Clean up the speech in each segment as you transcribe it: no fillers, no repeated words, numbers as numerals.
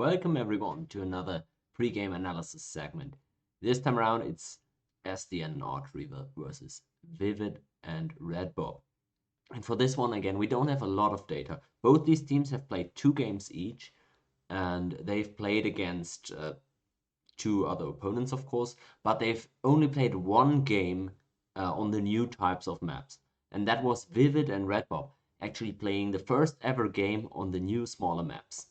Welcome everyone to another pre-game analysis segment. This time around it's Sdn+Archreaver versus Vivid and Readbob. And for this one again, we don't have a lot of data. Both these teams have played 2 games each, and they've played against 2 other opponents, of course, but they've only played 1 game on the new types of maps. And that was Vivid and Readbob actually playing the first ever game on the new smaller maps.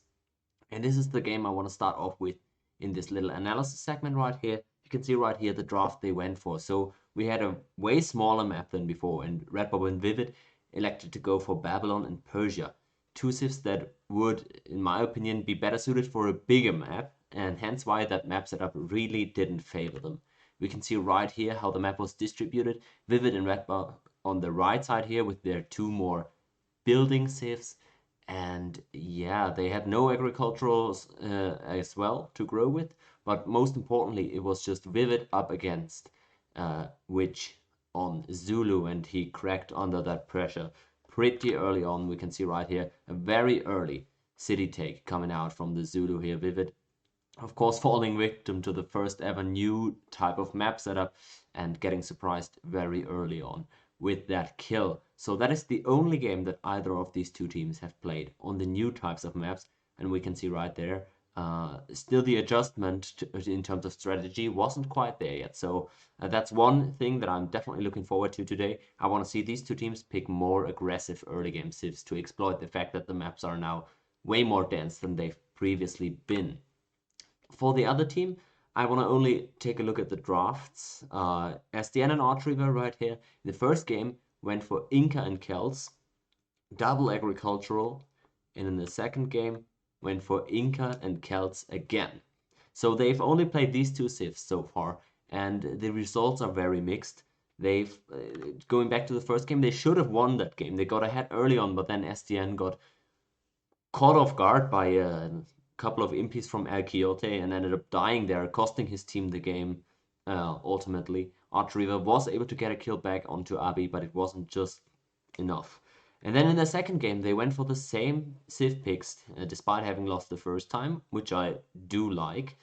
And this is the game I want to start off with in this little analysis segment right here. You can see right here the draft they went for. So we had a way smaller map than before, and Readbob and Vivid elected to go for Babylon and Persia. 2 civs that would, in my opinion, be better suited for a bigger map, and hence why that map setup really didn't favor them. We can see right here how the map was distributed. Vivid and Readbob on the right side here with their 2 more building civs. And yeah, they had no agriculturals as well to grow with, but most importantly, it was just Vivid up against Witch on Zulu, and he cracked under that pressure pretty early on. We can see right here a very early city take coming out from the Zulu here. Vivid, of course, falling victim to the first ever new type of map setup and getting surprised very early on with that kill. So that is the only game that either of these 2 teams have played on the new types of maps, and we can see right there still the adjustment in terms of strategy wasn't quite there yet. So that's one thing that I'm definitely looking forward to today. I want to see these 2 teams pick more aggressive early game civs to exploit the fact that the maps are now way more dense than they've previously been. For the other team, I want to only take a look at the drafts. Sdn+Archreaver right here, in the first game, went for Inca and Celts, double agricultural, and in the second game, went for Inca and Celts again. So they've only played these 2 civs so far, and the results are very mixed. They've, going back to the first game, they should have won that game. They got ahead early on, but then Sdn got caught off guard by a couple of impies from El Quixote and ended up dying there, costing his team the game ultimately. Archreaver was able to get a kill back onto Abi, but it wasn't just enough. And then in the second game, they went for the same civ picks, despite having lost the first time, which I do like.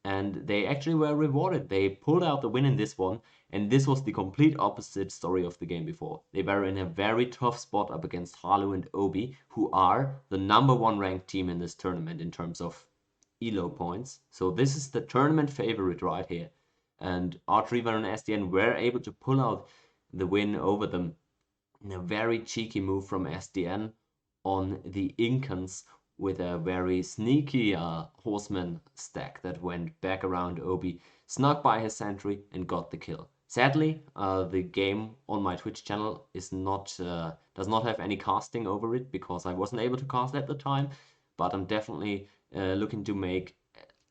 And they actually were rewarded. They pulled out the win in this one, and this was the complete opposite story of the game before. They were in a very tough spot up against Halu and Obi, who are the #1 ranked team in this tournament in terms of elo points. So this is the tournament favorite right here. And Archreaver and Sdn were able to pull out the win over them in a very cheeky move from Sdn on the Incans, with a very sneaky horseman stack that went back around Obi, snuck by his sentry, and got the kill. Sadly, the game on my Twitch channel is not does not have any casting over it because I wasn't able to cast at the time, but I'm definitely looking to make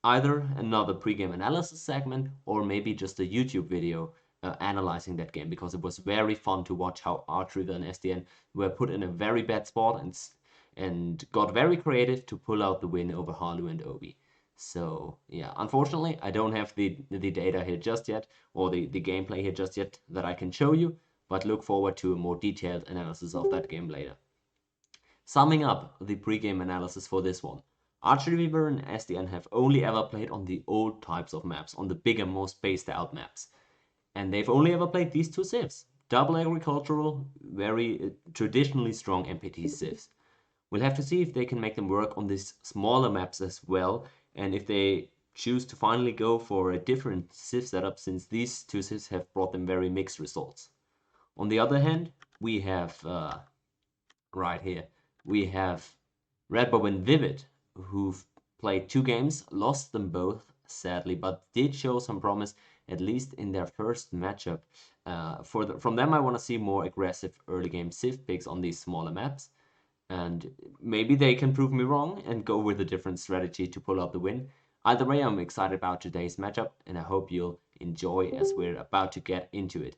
either another pre-game analysis segment or maybe just a YouTube video analyzing that game, because it was very fun to watch how Archreaver and Sdn were put in a very bad spot and got very creative to pull out the win over Halu and Obi. So yeah, unfortunately, I don't have the data here just yet, or the gameplay here just yet that I can show you, but look forward to a more detailed analysis of that game later. Summing up the pre-game analysis for this one, Archreaver and Sdn have only ever played on the old types of maps, on the bigger, more spaced out maps. And they've only ever played these 2 civs. Double agricultural, very traditionally strong MPT civs. We'll have to see if they can make them work on these smaller maps as well, and if they choose to finally go for a different civ setup, since these 2 civs have brought them very mixed results. On the other hand, we have, right here, we have Readbob and Vivid, who've played 2 games, lost them both, sadly, but did show some promise, at least in their first matchup. From them, I want to see more aggressive early game civ picks on these smaller maps. And maybe they can prove me wrong and go with a different strategy to pull out the win. Either way, I'm excited about today's matchup, and I hope you'll enjoy as we're about to get into it.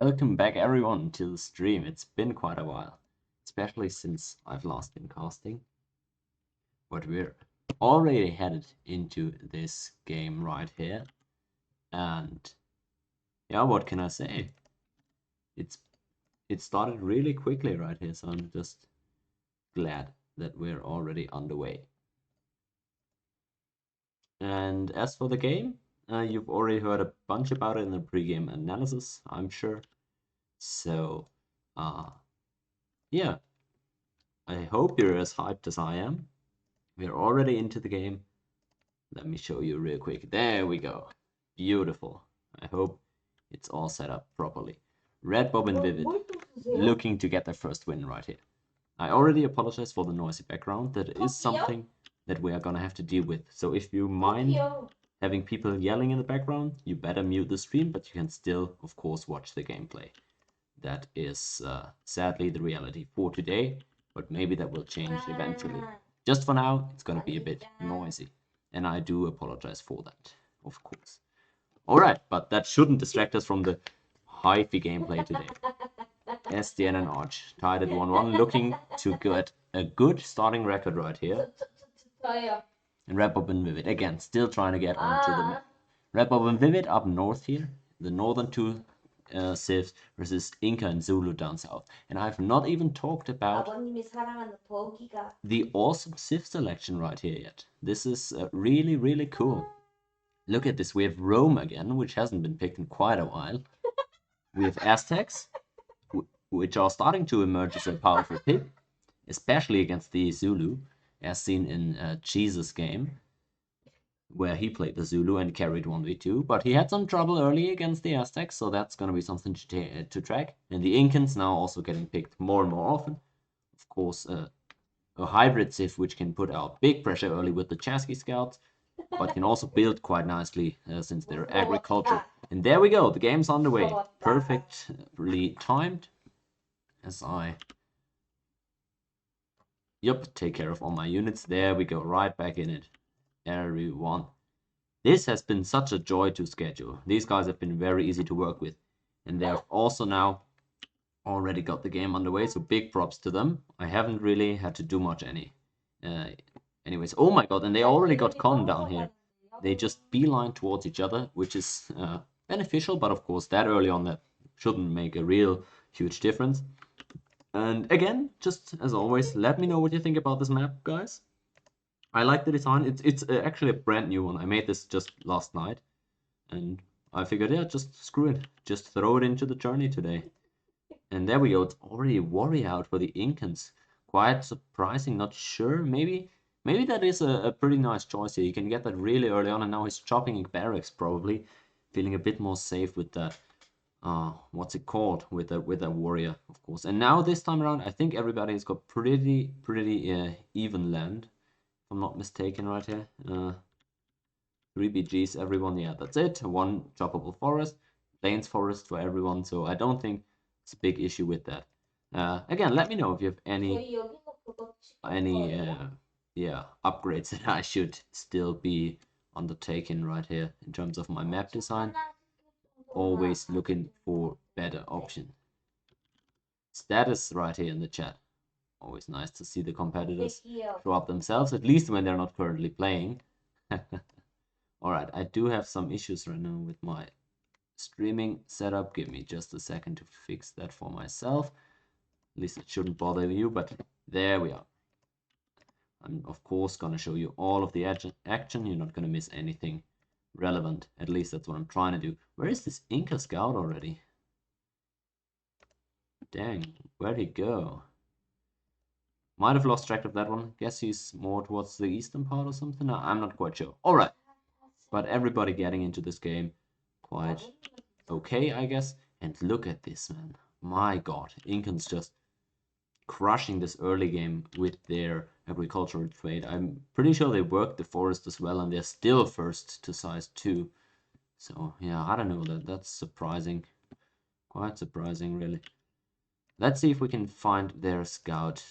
Welcome back everyone to the stream. It's been quite a while, especially since I've last been casting. But we're already headed into this game right here. And yeah, what can I say? It started really quickly right here, so I'm just glad that we're already underway. And as for the game, you've already heard a bunch about it in the pre-game analysis, I'm sure. So, yeah, I hope you're as hyped as I am. We're already into the game. Let me show you real quick. There we go. Beautiful. I hope it's all set up properly. Readbob+Vivid looking to get their first win right here. I already apologize for the noisy background. That is something that we are gonna have to deal with. So if you mind having people yelling in the background, you better mute the stream, but you can still, of course, watch the gameplay. That is sadly the reality for today, but maybe that will change eventually. Just for now, it's gonna be a bit noisy, and I do apologize for that, of course. Alright, but that shouldn't distract us from the HiFi gameplay today. Sdn and Arch tied at 1-1, looking to get a good starting record right here. And Readbob+Vivid, again, still trying to get onto the map. Readbob+Vivid up north here, the northern two civs versus Inca and Zulu down south. And I've not even talked about the awesome civ selection right here yet. This is really, really cool. Look at this, we have Rome again, which hasn't been picked in quite a while. We have Aztecs, which are starting to emerge as a powerful pick, especially against the Zulu, as seen in Cheese's game, where he played the Zulu and carried 1v2, but he had some trouble early against the Aztecs, so that's going to be something to track. And the Incans now also getting picked more and more often. Of course, a hybrid civ which can put out big pressure early with the Chasqui scouts, but can also build quite nicely since they're agriculture. And there we go, the game's underway. Perfectly timed as I take care of all my units. There we go, right back in it. Everyone. This has been such a joy to schedule. These guys have been very easy to work with. And they have also now already got the game underway, so big props to them. I haven't really had to do much anyways. Oh my god, and they already got Con down here. They just beeline towards each other, which is beneficial, but of course that early on that shouldn't make a real huge difference. And again, just as always, let me know what you think about this map, guys. I like the design. It's actually a brand new one. I made this just last night, and I figured, yeah, just screw it. Just throw it into the journey today. And there we go. It's already a warrior out for the Incans. Quite surprising. Not sure. Maybe that is a pretty nice choice here. You can get that really early on, and now he's chopping barracks probably, feeling a bit more safe with that. What's it called, with a warrior, of course. And now this time around, I think everybody has got pretty even land, if I'm not mistaken, right here. 3 BGs, everyone. Yeah, that's it. 1 choppable forest, plains forest for everyone. So I don't think it's a big issue with that. Again, let me know if you have any upgrades that I should still be undertaking right here in terms of my map design. Always looking for better option. Status right here in the chat. Always nice to see the competitors show up themselves, at least when they're not currently playing. Alright, I do have some issues right now with my streaming setup. Give me just a second to fix that for myself. At least it shouldn't bother you, but there we are. I'm of course gonna show you all of the action. You're not gonna miss anything relevant. At least that's what I'm trying to do. Where is this Inca scout already? Dang, where'd he go? Might have lost track of that one. Guess he's more towards the eastern part or something. No, I'm not quite sure. Alright. But everybody getting into this game quite okay, I guess. And look at this, man. My god. Incans just crushing this early game with their agricultural trade. I'm pretty sure they worked the forest as well, and they're still first to size 2. So, yeah, I don't know. That's surprising. Quite surprising, really. Let's see if we can find their scout.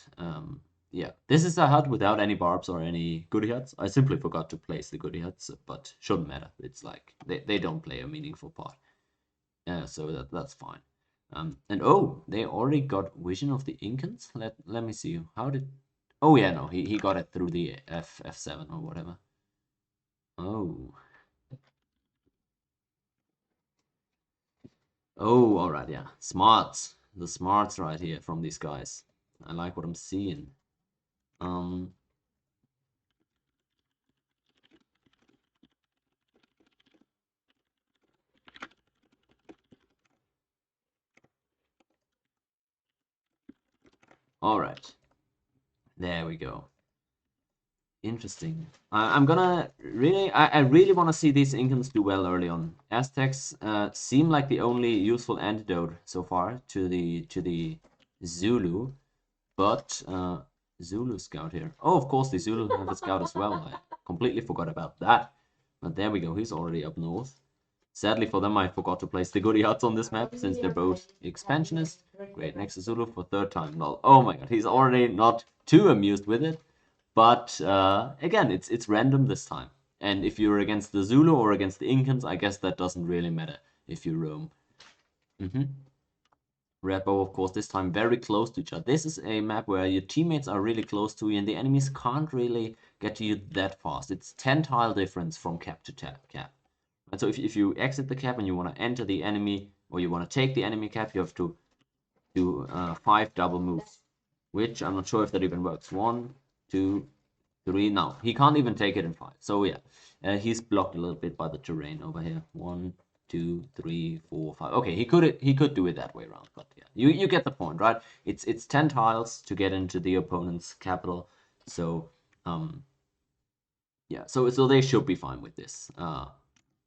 Yeah, this is a hut without any barbs or any goodie huts. I simply forgot to place the goodie huts, but shouldn't matter. It's like they don't play a meaningful part. So that's fine. And oh, they already got vision of the Incans. Let me see. How did? Oh yeah, no, he got it through the F7 or whatever. Oh. Oh, all right, yeah. Smarts. The smarts right here from these guys. I like what I'm seeing. Um. All right. There we go. Interesting. I'm gonna really, I really want to see these Incans do well early on. Aztecs seem like the only useful antidote so far to the Zulu, but Zulu scout here. Oh, of course, the Zulu have a scout as well. I completely forgot about that. But there we go. He's already up north. Sadly for them, I forgot to place the Goody Huts on this map since they're both expansionists. Great, next to Zulu for third time. Lol. Oh my god, he's already not too amused with it. But again, it's random this time. And if you're against the Zulu or against the Incans, I guess that doesn't really matter if you roam. Readbob, of course, this time very close to each other. This is a map where your teammates are really close to you and the enemies can't really get to you that fast. It's 10 tile difference from cap to cap. And so if you exit the cap and you want to enter the enemy or you want to take the enemy cap, you have to do 5 double moves, which I'm not sure if that even works. 1, 2, 3. No, he can't even take it in 5. So yeah, he's blocked a little bit by the terrain over here. 1, 2, 3, 4, 5. Okay, he could do it that way around, but yeah, you get the point, right? It's 10 tiles to get into the opponent's capital, so yeah, so they should be fine with this.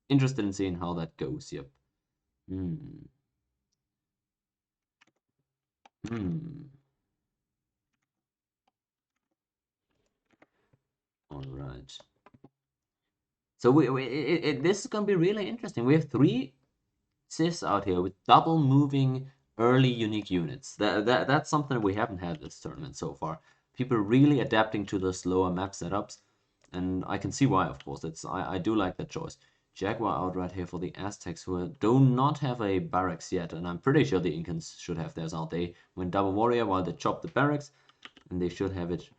Interested in seeing how that goes. Yep. Hmm. All right. So this is gonna be really interesting. We have 3 CIVs out here with double moving early unique units. That's something we haven't had this tournament so far. People really adapting to the slower map setups, and I can see why, of course. I do like that choice. Jaguar out right here for the Aztecs, who do not have a barracks yet, and I'm pretty sure the Incans should have theirs out. They went double warrior while they chopped the barracks, and they should have it.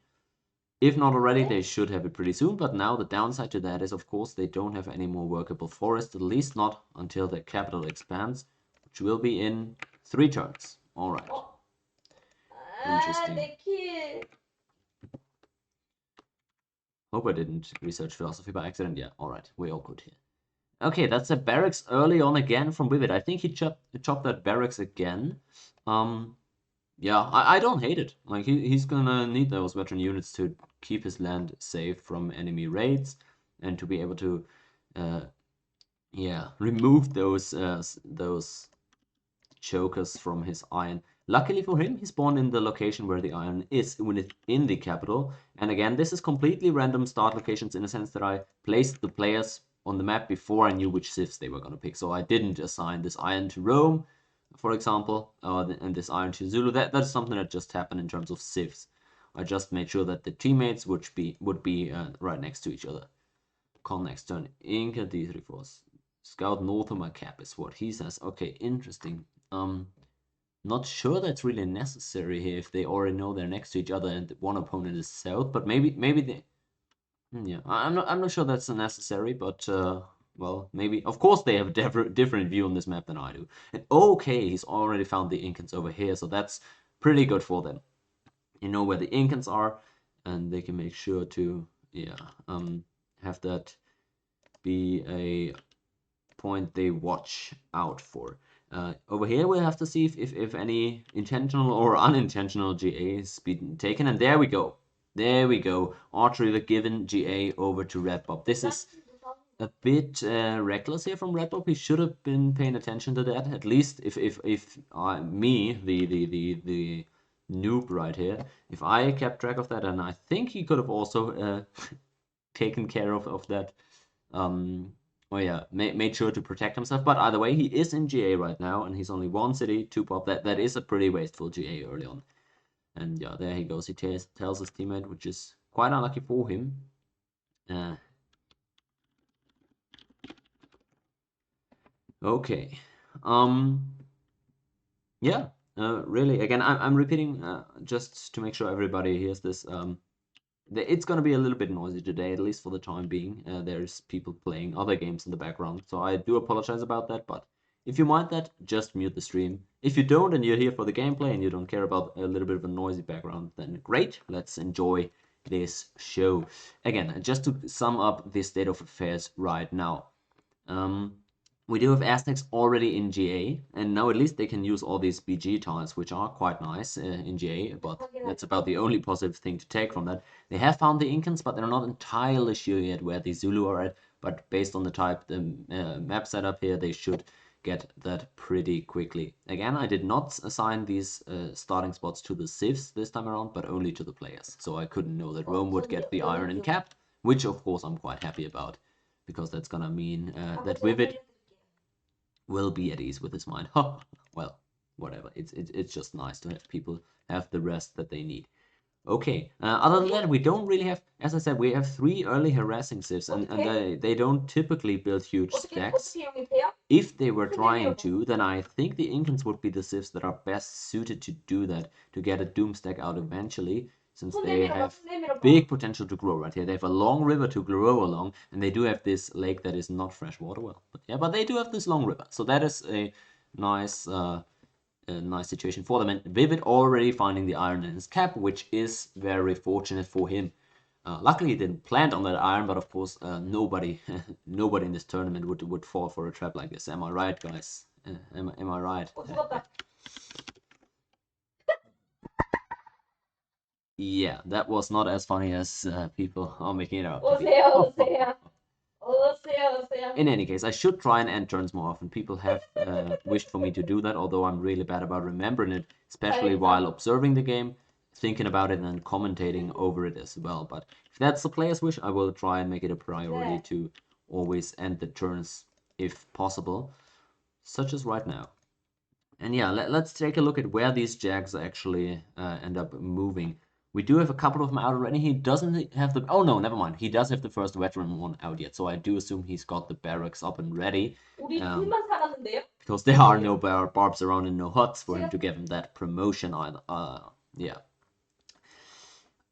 If not already, they should have it pretty soon, but now the downside to that is, of course, they don't have any more workable forest, at least not until the capital expands, which will be in 3 turns. Alright. Interesting. Hope I didn't research philosophy by accident. Yeah, alright, we're all good here. Okay, that's a barracks early on again from Vivid. I think he chopped that barracks again. Yeah, I don't hate it. Like he's gonna need those veteran units to keep his land safe from enemy raids and to be able to yeah, remove those chokers from his iron. Luckily for him, he spawned in the location where the iron is in the capital. And again, this is completely random start locations in a sense that I placed the players on the map before I knew which CIVs they were going to pick. So I didn't assign this iron to Rome, for example, and this iron to Zulu. That's something that just happened in terms of CIVs. I just made sure that the teammates would be right next to each other. Call next turn. Inca D3 force. Scout north of my cap is what he says. Okay, interesting. Not sure that's really necessary here if they already know they're next to each other and one opponent is south, but maybe they. Yeah, I'm not sure that's necessary, but well, maybe. Of course, they have a different view on this map than I do. And okay, he's already found the Incans over here, so that's pretty good for them. You know where the Incans are, and they can make sure to have that be a point they watch out for. Over here we'll have to see if any intentional or unintentional GA is being taken, and there we go. There we go. Archreaver given GA over to Readbob. This is a bit reckless here from Readbob. He should have been paying attention to that. At least if me, the noob right here, if I kept track of that, and I think he could have also taken care of that. Oh yeah, made sure to protect himself. But either way, he is in GA right now, and he's only 1 city, 2 pop. That is a pretty wasteful GA early on. And yeah, there he goes. He tells his teammate, which is quite unlucky for him. Okay. Yeah, really. Again, I'm repeating just to make sure everybody hears this. It's going to be a little bit noisy today, at least for the time being. There's people playing other games in the background, so I do apologize about that. But if you mind that, just mute the stream. If you don't and you're here for the gameplay and you don't care about a little bit of a noisy background, then great. Let's enjoy this show. Again, just to sum up the state of affairs right now. Um, we do have Aztecs already in GA, and now at least they can use all these BG tiles, which are quite nice in GA, but that's about the only positive thing to take from that. They have found the Incans, but they're not entirely sure yet where the Zulu are at, but based on the type, the map setup here, they should get that pretty quickly. Again, I did not assign these starting spots to the civs this time around, but only to the players, so I couldn't know that Rome would get the iron and cap, which of course I'm quite happy about, because that's gonna mean that Vivid will be at ease with his mind. Well, whatever. It's just nice to have people have the rest that they need. Okay. Other than that, we don't really have, as I said, we have 3 early harassing civs, and they don't typically build huge stacks. If they were trying to, then I think the Incans would be the civs that are best suited to do that, to get a doom stack out eventually, since they have big potential to grow right here. They have a long river to grow along, and they do have this lake that is not freshwater well. But yeah, but they do have this long river, so that is a nice nice situation for them. And Vivid already finding the iron in his cap, which is very fortunate for him. Luckily, he didn't plant on that iron, but of course, nobody nobody in this tournament would fall for a trap like this. Am I right, guys? Am I right? Yeah, that was not as funny as people are making it out to be. In any case, I should try and end turns more often. People have wished for me to do that, although I'm really bad about remembering it, especially while observing the game, thinking about it and commentating over it as well. But if that's the player's wish, I will try and make it a priority to always end the turns if possible, such as right now. And yeah, let's take a look at where these jags actually end up moving. We do have a couple of them out already. He doesn't have the... Oh, no, never mind. He does have the first veteran one out yet, so I do assume he's got the barracks up and ready. Because there are no barbs around and no huts for him to give him that promotion either. Yeah.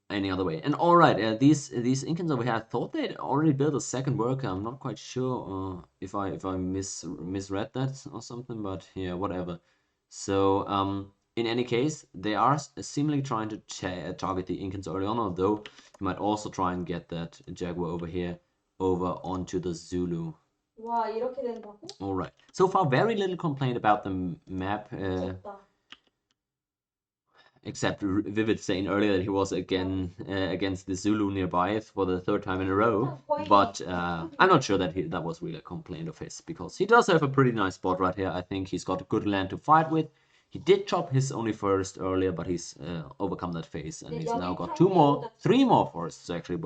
Any other way. And alright, these Incans over here, I thought they'd already built a second worker. I'm not quite sure if I misread that or something, but yeah, whatever. So, in any case, they are seemingly trying to target the Incans early on, although you might also try and get that Jaguar over here over onto the Zulu. Alright. So far, very little complaint about the map. Except Vivid saying earlier that he was again against the Zulu nearby for the 3rd time in a row. But I'm not sure that that was really a complaint of his, because he does have a pretty nice spot right here. I think he's got a good land to fight with. He did chop his only forest earlier, but he's overcome that phase, and he's now got 3 more forests actually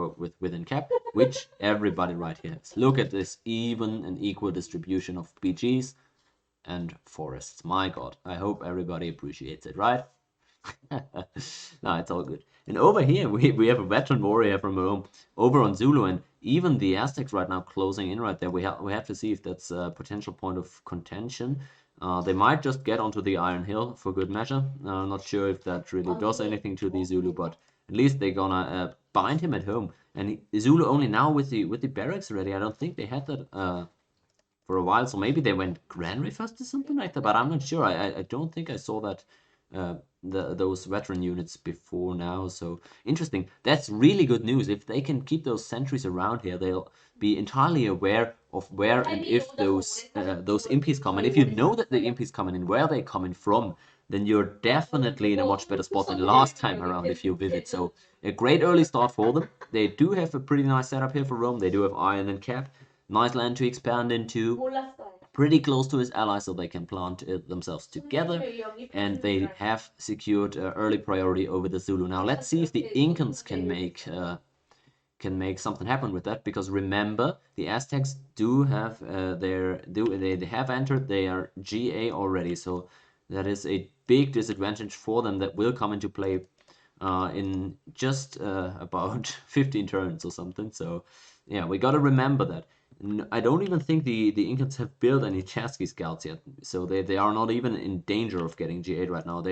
within cap, which everybody right here has. Look at this even and equal distribution of BGs and forests. My god, I hope everybody appreciates it, right? No, it's all good. And over here, we have a veteran warrior from Rome over on Zulu, and even the Aztecs right now closing in right there. We have to see if that's a potential point of contention. They might just get onto the Iron Hill for good measure. I'm not sure if that really does anything to the Zulu, but at least they're gonna bind him at home. And Zulu only now with the barracks ready. I don't think they had that for a while, so maybe they went granary first or something like that. But I'm not sure. I don't think I saw that. Those veteran units before now, so interesting. That's really good news. If they can keep those sentries around here, they'll be entirely aware of where and if those impies come. And if you know that the impies coming and where they're coming from, then you're definitely in a much better spot than last time around if you Vivid. So a great early start for them. They do have a pretty nice setup here for Rome. They do have iron and cap, nice land to expand into, pretty close to his allies, so they can plant themselves together, and they have secured early priority over the Zulu. Now let's see if the Incans can make something happen with that, because remember, the Aztecs do have they have entered their GA already, so that is a big disadvantage for them that will come into play in just about 15 turns or something. So yeah, we got to remember that. I don't even think the Incans have built any Chasqui scouts yet, so they are not even in danger of getting G8 right now.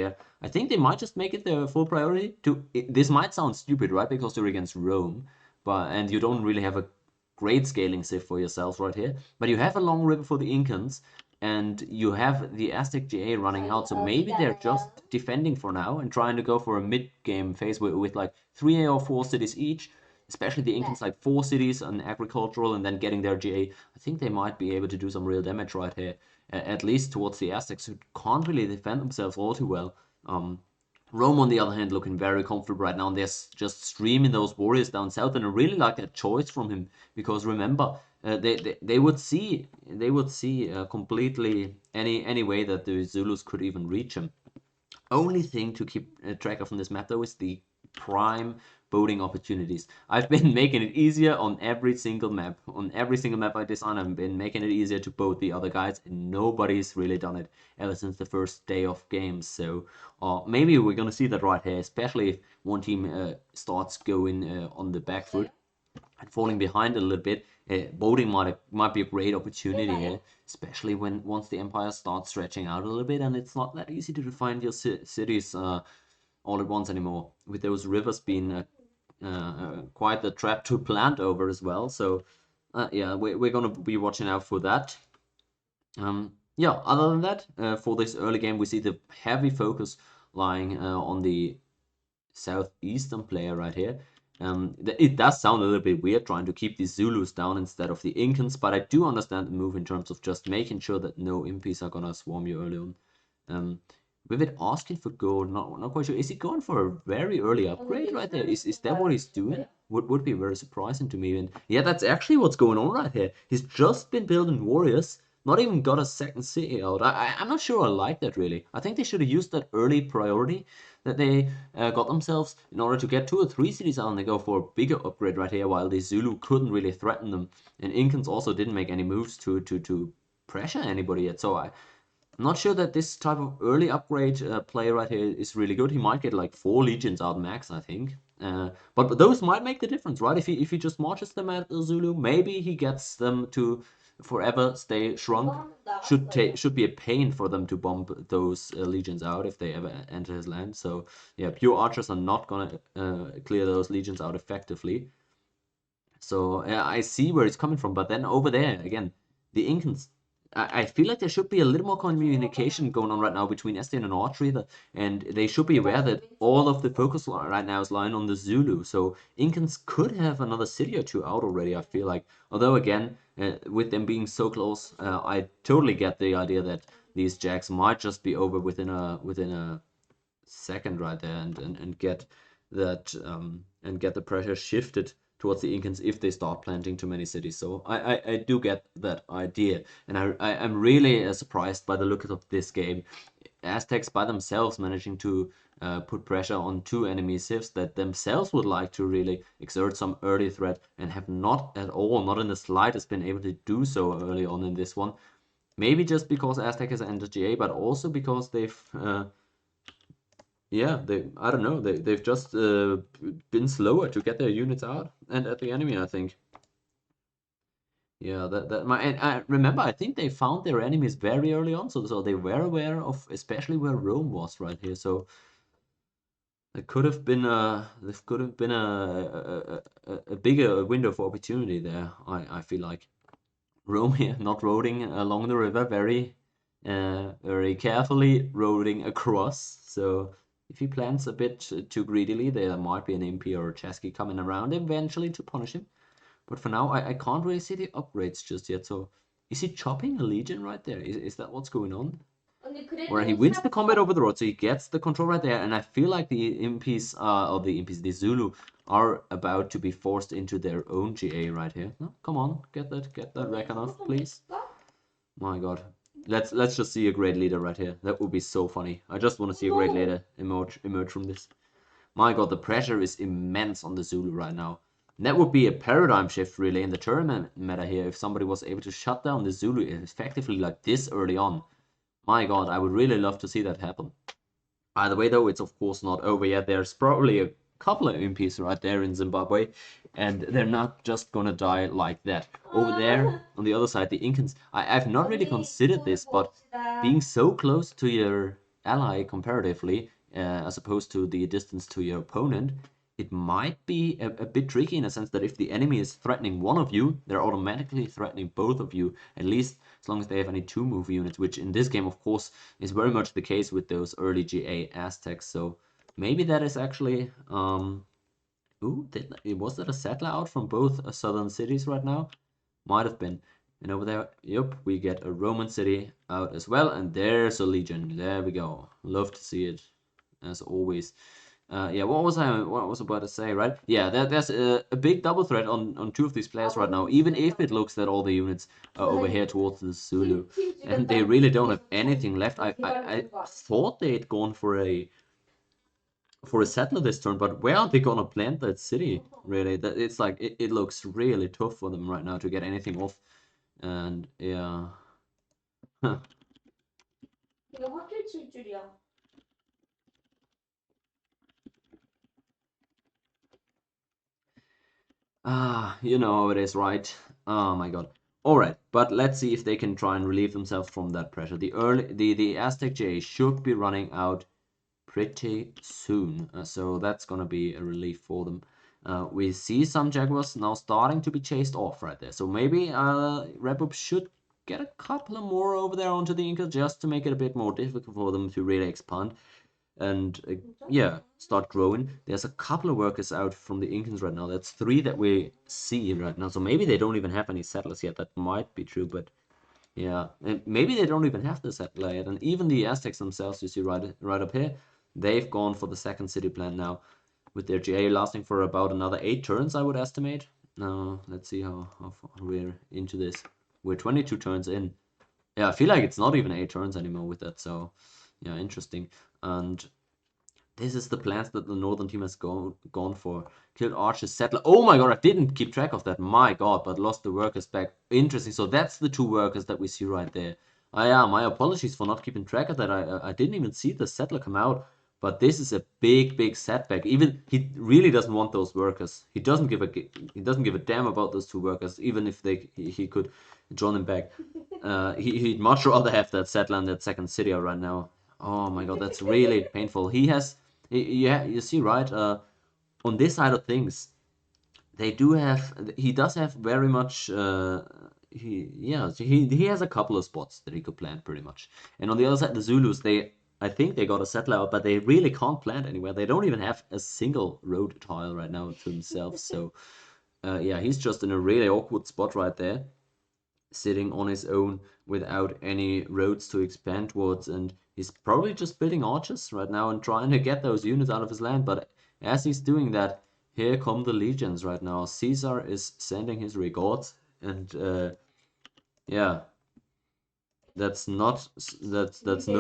I think they might just make it their full priority. This might sound stupid, right? Because they're against Rome, and you don't really have a great scaling sieve for yourselves right here. But you have a long river for the Incans, and you have the Aztec GA running out, so maybe they're just defending for now and trying to go for a mid-game phase with like 3 or 4 cities each, especially the Incans like 4 cities on agricultural and then getting their GA. I think they might be able to do some real damage right here, at least towards the Aztecs, who can't really defend themselves all too well. Rome, on the other hand, looking very comfortable right now, and they're just streaming those warriors down south, and I really like that choice from him, because remember, they would see completely any way that the Zulus could even reach him. Only thing to keep track of on this map though is the prime boating opportunities. I've been making it easier on every single map. On every single map I design, I've been making it easier to boat the other guys, and nobody's really done it ever since the first day of games. So maybe we're gonna see that right here, especially if one team starts going on the back foot and falling behind a little bit. Boating might be a great opportunity here, especially once the empire starts stretching out a little bit, and it's not that easy to find your cities all at once anymore, with those rivers being quite the trap to plant over as well. So yeah, we're gonna be watching out for that. Yeah, other than that, for this early game, we see the heavy focus lying on the southeastern player right here. It does sound a little bit weird trying to keep the Zulus down instead of the Incans, but I do understand the move in terms of just making sure that no impies are gonna swarm you early on. Vivid asking for gold, not quite sure. Is he going for a very early upgrade right there? Is that what he's doing? Would be very surprising to me. And yeah, that's actually what's going on right here. He's just been building warriors, not even got a second city out. I'm not sure I like that really. I think they should have used that early priority that they got themselves in order to get 2 or 3 cities out, and they go for a bigger upgrade right here, while the Zulu couldn't really threaten them. And Incans also didn't make any moves to pressure anybody yet. So I'm not sure that this type of early upgrade play right here is really good. He might get like 4 legions out max, I think. But those might make the difference, right? If he just marches them at Zulu, maybe he gets them to forever stay shrunk. Should be a pain for them to bomb those legions out if they ever enter his land. So yeah, pure archers are not gonna clear those legions out effectively. So I see where it's coming from, but then over there again, the Incans. I feel like there should be a little more communication going on right now between Sdn and Archreaver, and they should be aware that all of the focus right now is lying on the Zulu. So Incans could have another city or 2 out already, I feel like. Although again, with them being so close, I totally get the idea that these jacks might just be over within a second right there, and get that and get the pressure shifted towards the Incans if they start planting too many cities. So I do get that idea, and I'm really surprised by the look of this game. Aztecs by themselves managing to put pressure on 2 enemy civs that themselves would like to really exert some early threat, and have not at all, not in the slightest, been able to do so early on in this one. Maybe just because Aztec has entered GA, but also because they've yeah, I don't know, they've just been slower to get their units out and at the enemy, I think. Yeah, and I remember, I think they found their enemies very early on, so they were aware of especially where Rome was right here. So it could have been a bigger window for opportunity there. I feel like Rome here not rowing along the river very carefully, rowing across. So if he plans a bit too greedily, there might be an Impy or a Chesky coming around eventually to punish him. But for now, I can't really see the upgrades just yet. So is he chopping a legion right there? Is that what's going on? Where he wins the combat over the road, so he gets the control right there. And I feel like the Impies, the Zulu, are about to be forced into their own GA right here. No, come on, get that Rekanov, please. My God. Let's just see a great leader right here. That would be so funny. I just want to see a great leader emerge from this. My God, the pressure is immense on the Zulu right now. And that would be a paradigm shift really in the tournament meta here if somebody was able to shut down the Zulu effectively like this early on. My God, I would really love to see that happen. By the way though, it's of course not over yet. There's probably a couple of imps right there in Zimbabwe, and they're not just gonna die like that. Over there, on the other side, the Incans, I've not really considered this, but being so close to your ally comparatively, as opposed to the distance to your opponent, it might be a bit tricky in a sense that if the enemy is threatening one of you, they're automatically threatening both of you, at least as long as they have any 2-move units, which in this game, of course, is very much the case with those early GA Aztecs. So maybe that is actually... Ooh, was that a settler out from both southern cities right now? Might have been. And over there, yep, we get a Roman city out as well. And there's a legion. There we go. Love to see it, as always. Yeah, what was I about to say, right? Yeah, there's a big double threat on 2 of these players right now, even if it looks that all the units are over here towards the Zulu. And they really don't have anything left. I thought they'd gone for a settler this turn, but where are they gonna plant that city, really? It's like, it looks really tough for them right now to get anything off. And, yeah. You know how it is, right? Oh my god. Alright, but let's see if they can try and relieve themselves from that pressure. The Aztec J should be running out pretty soon, so that's gonna be a relief for them. We see some Jaguars now starting to be chased off right there, so maybe Readbob should get a couple of more over there onto the Inca just to make it a bit more difficult for them to really expand and yeah, start growing. There's a couple of workers out from the Incans right now. That's 3 that we see right now, so maybe they don't even have any settlers yet. That might be true, but yeah, and maybe they don't even have the settler yet. And even the Aztecs themselves, you see right up here, they've gone for the second city plan now, with their GA lasting for about another 8 turns, I would estimate. Now, let's see how far we're into this. We're 22 turns in. Yeah, I feel like it's not even 8 turns anymore with that, so yeah, interesting. And this is the plans that the northern team has gone for. Killed Archer, Settler. Oh my god, I didn't keep track of that. My god, but lost the workers back. Interesting. So that's the 2 workers that we see right there. Yeah, my apologies for not keeping track of that. I didn't even see the Settler come out. But this is a big setback. Even he really doesn't want those workers. He doesn't give a damn about those 2 workers, even if he could draw them back. He'd much rather have that Settler and that second city right now. Oh my god, that's really painful. Yeah, you see, right? On this side of things, he does have very much. He has a couple of spots that he could plant pretty much. And on the other side, the Zulus, I think they got a settler out, but they really can't plant anywhere. They don't even have a single road tile right now to themselves. So, yeah, he's just in a really awkward spot right there, sitting on his own without any roads to expand towards, and he's probably just building archers right now and trying to get those units out of his land. But as he's doing that, here come the legions right now. Caesar is sending his regards, and yeah, that's no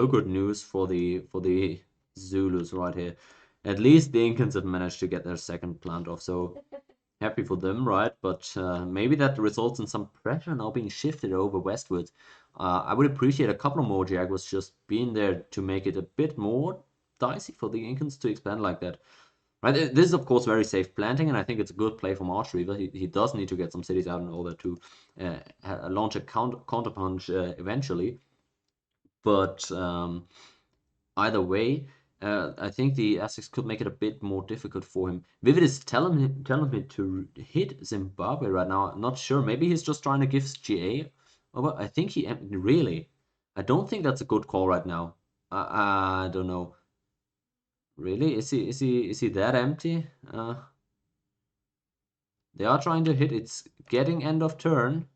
good news for the Zulus right here. At least the Incans have managed to get their second plant off, so happy for them, right? But maybe that results in some pressure now being shifted over westwards. I would appreciate a couple of more Jaguars just being there to make it a bit more dicey for the Incans to expand like that. Right, this is of course very safe planting, and I think it's a good play from Archreaver. He does need to get some cities out in order to launch a counterpunch eventually. But either way, I think the Aztecs could make it a bit more difficult for him. Vivid is telling me to hit Zimbabwe right now. I'm not sure. Maybe he's just trying to give GA. Oh, I think he really. I don't think that's a good call right now. I don't know. Really? Is he that empty? They are trying to hit. It's getting end of turn.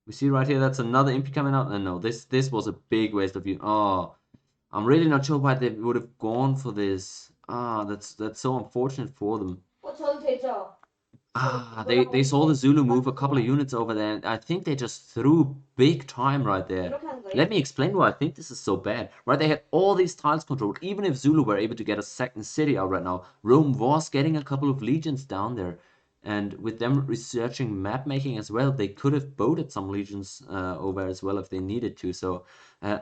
We see right here that's another imp coming out. No, this was a big waste of you. Oh, I'm really not sure why they would have gone for this. That's so unfortunate for them. They saw the Zulu move a couple of units over there, and I think they just threw big time right there. Let me explain why I think this is so bad. Right, they had all these tiles controlled. Even if Zulu were able to get a second city out right now, Rome was getting a couple of legions down there. And with them researching map making as well, they could have boated some legions over as well if they needed to. So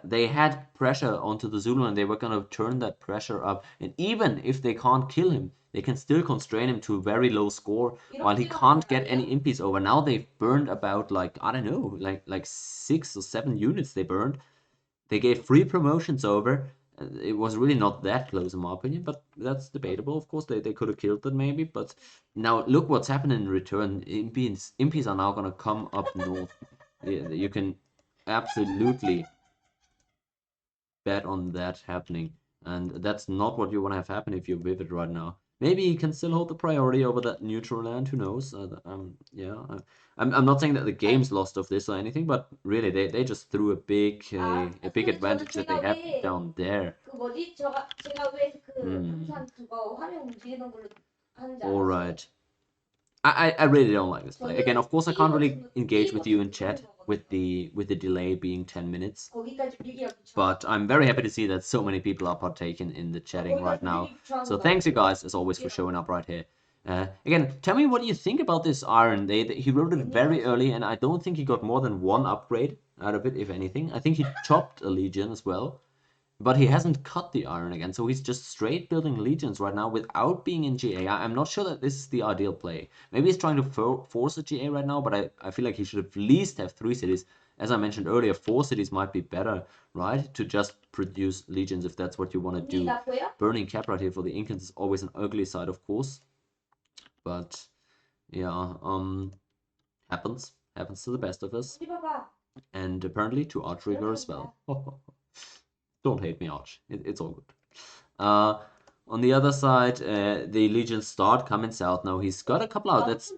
they had pressure onto the Zulu, and they were going to turn that pressure up. And even if they can't kill him, they can still constrain him to a very low score while he can't get any impies over. Now they've burned about, like, I don't know, like 6 or 7 units they burned. They gave 3 promotions over. It was really not that close in my opinion, but that's debatable. Of course, they could have killed them maybe, but now look what's happening in return. Impies are now going to come up north. You can absolutely bet on that happening, and that's not what you want to have happen if you're Vivid right now. Maybe he can still hold the priority over that neutral land, who knows? Yeah, I'm not saying that the game's lost of this or anything, but really they just threw a big advantage that they have down there. All right. I really don't like this play. Again, of course, I can't really engage with you in chat with the delay being 10 minutes. But I'm very happy to see that so many people are partaking in the chatting right now. So thanks you guys, as always, for showing up right here. Again, tell me what you think about this iron. He wrote it very early, and I don't think he got more than 1 upgrade out of it, if anything. I think he chopped a legion as well. But he hasn't cut the iron again, so he's just straight building legions right now without being in GA. I'm not sure that this is the ideal play. Maybe he's trying to force a GA right now, but I feel like he should at least have 3 cities. As I mentioned earlier, 4 cities might be better, right? To just produce legions if that's what you want to do. Burning cap right here for the Incans is always an ugly side, of course. But yeah, happens to the best of us. And apparently to Archreaver as well. Don't hate me, Arch. It's all good. On the other side, the legions start coming south now. He's got a couple out. That's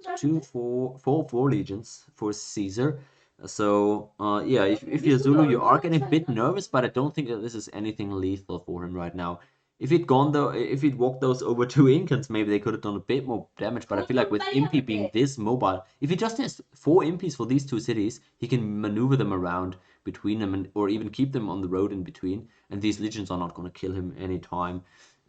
4 legions for Caesar. So, yeah, if you're Zulu, you are getting a bit nervous, but I don't think that this is anything lethal for him right now. If he'd walked those over 2 Incans, maybe they could have done a bit more damage, but I feel like with Impy being this mobile, if he just has 4 Impies for these 2 cities, he can maneuver them around between them, or even keep them on the road in between, and these legions are not going to kill him anytime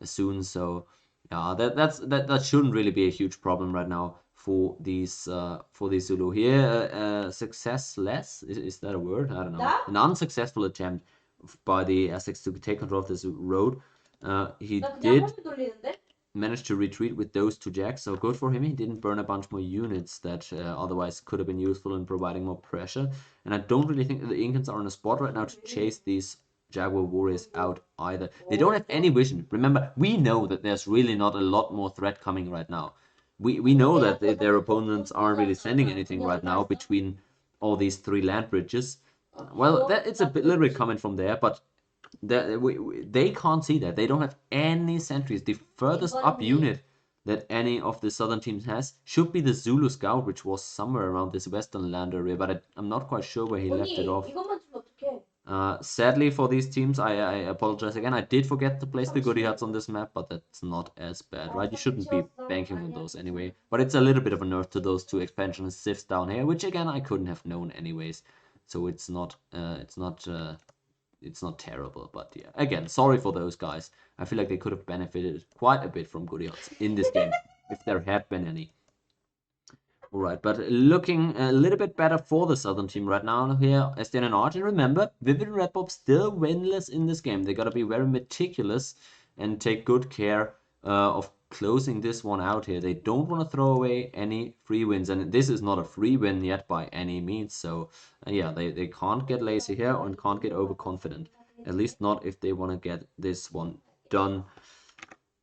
soon. So yeah, that shouldn't really be a huge problem right now for these Zulu here. Successless, is that a word? I don't know. An unsuccessful attempt by the Aztecs to take control of this road. He did manage to retreat with those 2 jacks, so good for him. He didn't burn a bunch more units that otherwise could have been useful in providing more pressure. And I don't really think that the Incans are in a spot right now to chase these Jaguar warriors out either. They don't have any vision. Remember, we know that there's really not a lot more threat coming right now. We know that their opponents aren't really sending anything right now between all these 3 land bridges. Well, it's a little bit coming from there, but they can't see that. They don't have any sentries. The furthest up unit that any of the southern teams has should be the Zulu Scout, which was somewhere around this western land area, but I'm not quite sure where he left it off. Sadly for these teams, I apologize again. I did forget to place the goody huts on this map, but that's not as bad, right? You shouldn't be banking on those anyway. But it's a little bit of a nerf to those 2 expansion sieves down here, which again I couldn't have known anyways. So it's not terrible, but yeah. Again, sorry for those guys. I feel like they could have benefited quite a bit from goody huts in this game, if there had been any. Alright, but looking a little bit better for the southern team right now here, Sdn+Arch. And remember, Vivid and Readbob still winless in this game. They gotta be very meticulous and take good care of closing this one out here. They don't want to throw away any free wins, and this is not a free win yet by any means. So yeah, they can't get lazy here and can't get overconfident. At least not if they want to get this one done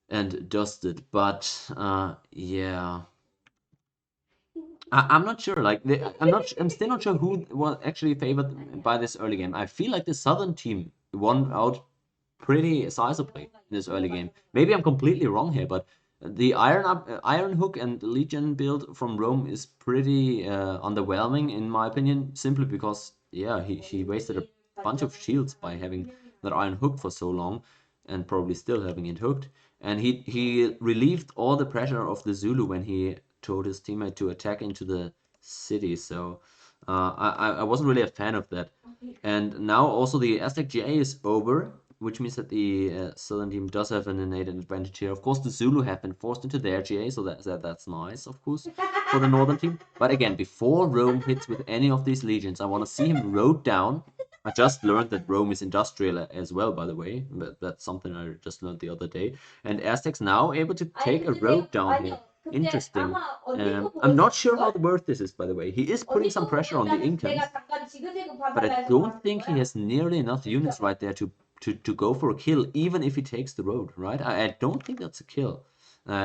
and dusted. But yeah, I'm not sure. Like I'm still not sure who was actually favored by this early game. I feel like the southern team won out pretty sizably in this early game. Maybe I'm completely wrong here, but the Iron Hook and Legion build from Rome is pretty underwhelming in my opinion, simply because yeah, he wasted a bunch of shields by having that Iron Hook for so long, and probably still having it hooked. And he relieved all the pressure of the Zulu when he told his teammate to attack into the city. So I wasn't really a fan of that. And now also the Aztec GA is over. which means that the southern team does have an innate advantage here. Of course, the Zulu have been forced into their GA, so that's nice, of course, for the northern team. But again, before Rome hits with any of these legions, I want to see him rode down. I just learned that Rome is industrial as well, by the way. But that's something I just learned the other day. And Aztecs now able to take a road down here. Interesting. I'm not sure how worth this is, by the way. He is putting some pressure on the Incans, but I don't think he has nearly enough units right there to go for a kill, even if he takes the road, right? I don't think that's a kill,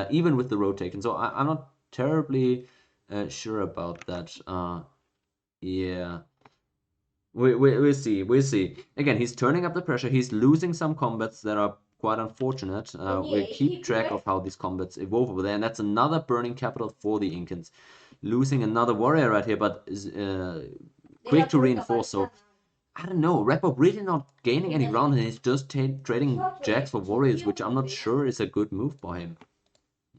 even with the road taken. So I'm not terribly sure about that. Yeah. We'll see. We'll see. Again, he's turning up the pressure. He's losing some combats that are quite unfortunate. We'll keep track of how these combats evolve over there. And that's another burning capital for the Incans. Losing another warrior right here, but quick to reinforce. So, I don't know. Readbob really not gaining any ground, and he's just trading jacks for warriors, which I'm not sure is a good move by him.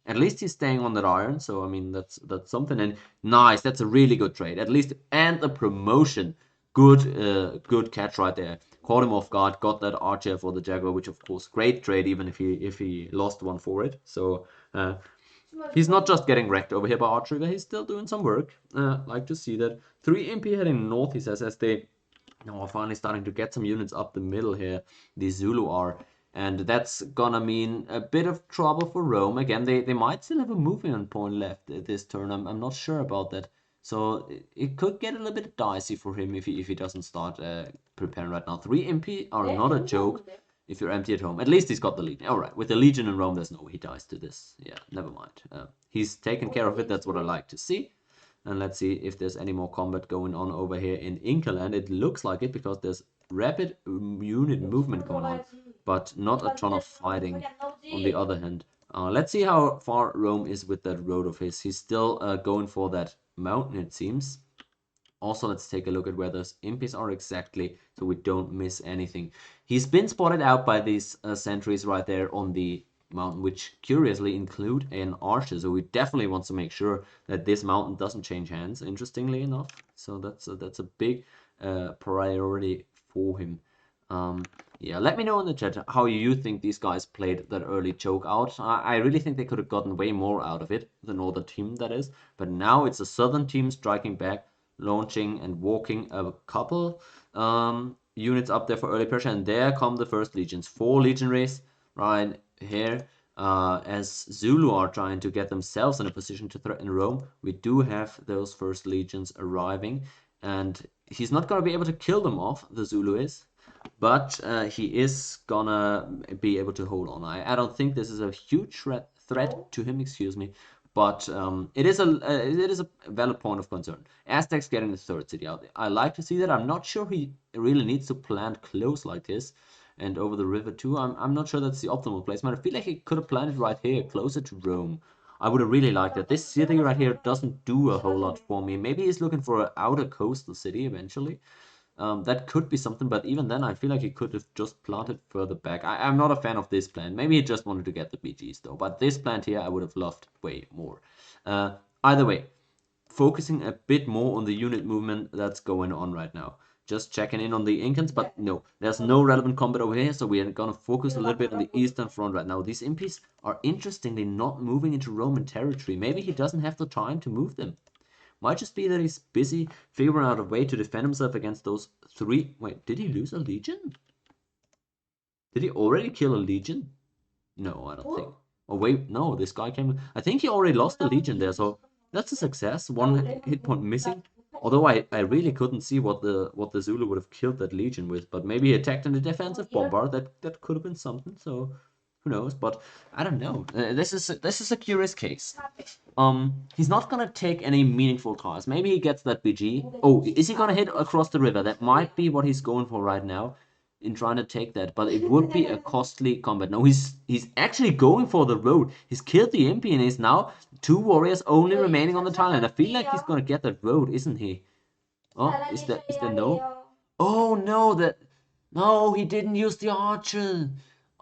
At least he's staying on that iron, so I mean that's something. And nice, that's a really good trade. At least, and the promotion. Good catch right there. Caught him off guard, got that archer for the Jaguar, which of course great trade even if he lost one for it. So he's not just getting wrecked over here by Archreaver, he's still doing some work. Like to see that. 3 MP heading north, he says, as they are finally starting to get some units up the middle here. The Zulu are. And that's gonna mean a bit of trouble for Rome. Again, they might still have a movement point left this turn. I'm not sure about that. So it could get a little bit dicey for him if he doesn't start preparing right now. 3 MP are not a joke if you're empty at home. At least he's got the Legion. Alright, with the Legion in Rome, there's no way he dies to this. Yeah, never mind. He's taken care of it. That's what I like to see. And let's see if there's any more combat going on over here in Incaland. It looks like it because there's rapid unit movement going on, but not a ton of fighting on the other hand. Let's see how far Rome is with that road of his. He's still going for that mountain, it seems. Also, let's take a look at where those impies are exactly, so we don't miss anything. He's been spotted out by these sentries right there on the mountain, which curiously include an archer, so we definitely want to make sure that this mountain doesn't change hands, interestingly enough. So that's a big priority for him. Yeah, let me know in the chat how you think these guys played that early choke out. I really think they could have gotten way more out of it, the northern team that is, but now it's a southern team striking back, launching and walking a couple units up there for early pressure, and there come the first legions. 4 legionaries right here. As Zulu are trying to get themselves in a position to threaten Rome, we do have those first legions arriving, and he's not going to be able to kill them off, the Zulu is, but he is gonna be able to hold on. I don't think this is a huge threat to him, excuse me, but it is a valid point of concern. Aztecs getting the 3rd city out. I like to see that. I'm not sure he really needs to plant close like this and over the river too. I'm not sure that's the optimal placement. I feel like he could have planted right here, closer to Rome. I would have really liked that. This city right here doesn't do a whole lot for me. Maybe he's looking for an outer coastal city eventually. That could be something, but even then I feel like he could have just planted further back. I'm not a fan of this plan. Maybe he just wanted to get the BGs though, but this plant here I would have loved way more. Either way, focusing a bit more on the unit movement that's going on right now. Just checking in on the Incans, but no, there's no relevant combat over here, so we are gonna focus a little bit on the eastern front right now. These impies are interestingly not moving into Roman territory. Maybe he doesn't have the time to move them. Might just be that he's busy figuring out a way to defend himself against those 3... Wait, did he lose a legion? Did he already kill a legion? No, I don't think. Oh wait, no, this guy came... I think he already lost a legion there, so that's a success. 1 hit point missing. Although I really couldn't see what the Zulu would have killed that legion with, but maybe he attacked in a defensive bombard. That could have been something, so... Who knows? But I don't know. This is a curious case. He's not gonna take any meaningful tires. Maybe he gets that BG. Oh, is he gonna hit across the river? That might be what he's going for right now, in trying to take that. But it would be a costly combat. No, he's actually going for the road. He's killed the MP and is now 2 warriors only remaining on the tile. And I feel like he's gonna get that road, isn't he? Oh, is there no? Oh no, no, he didn't use the archer.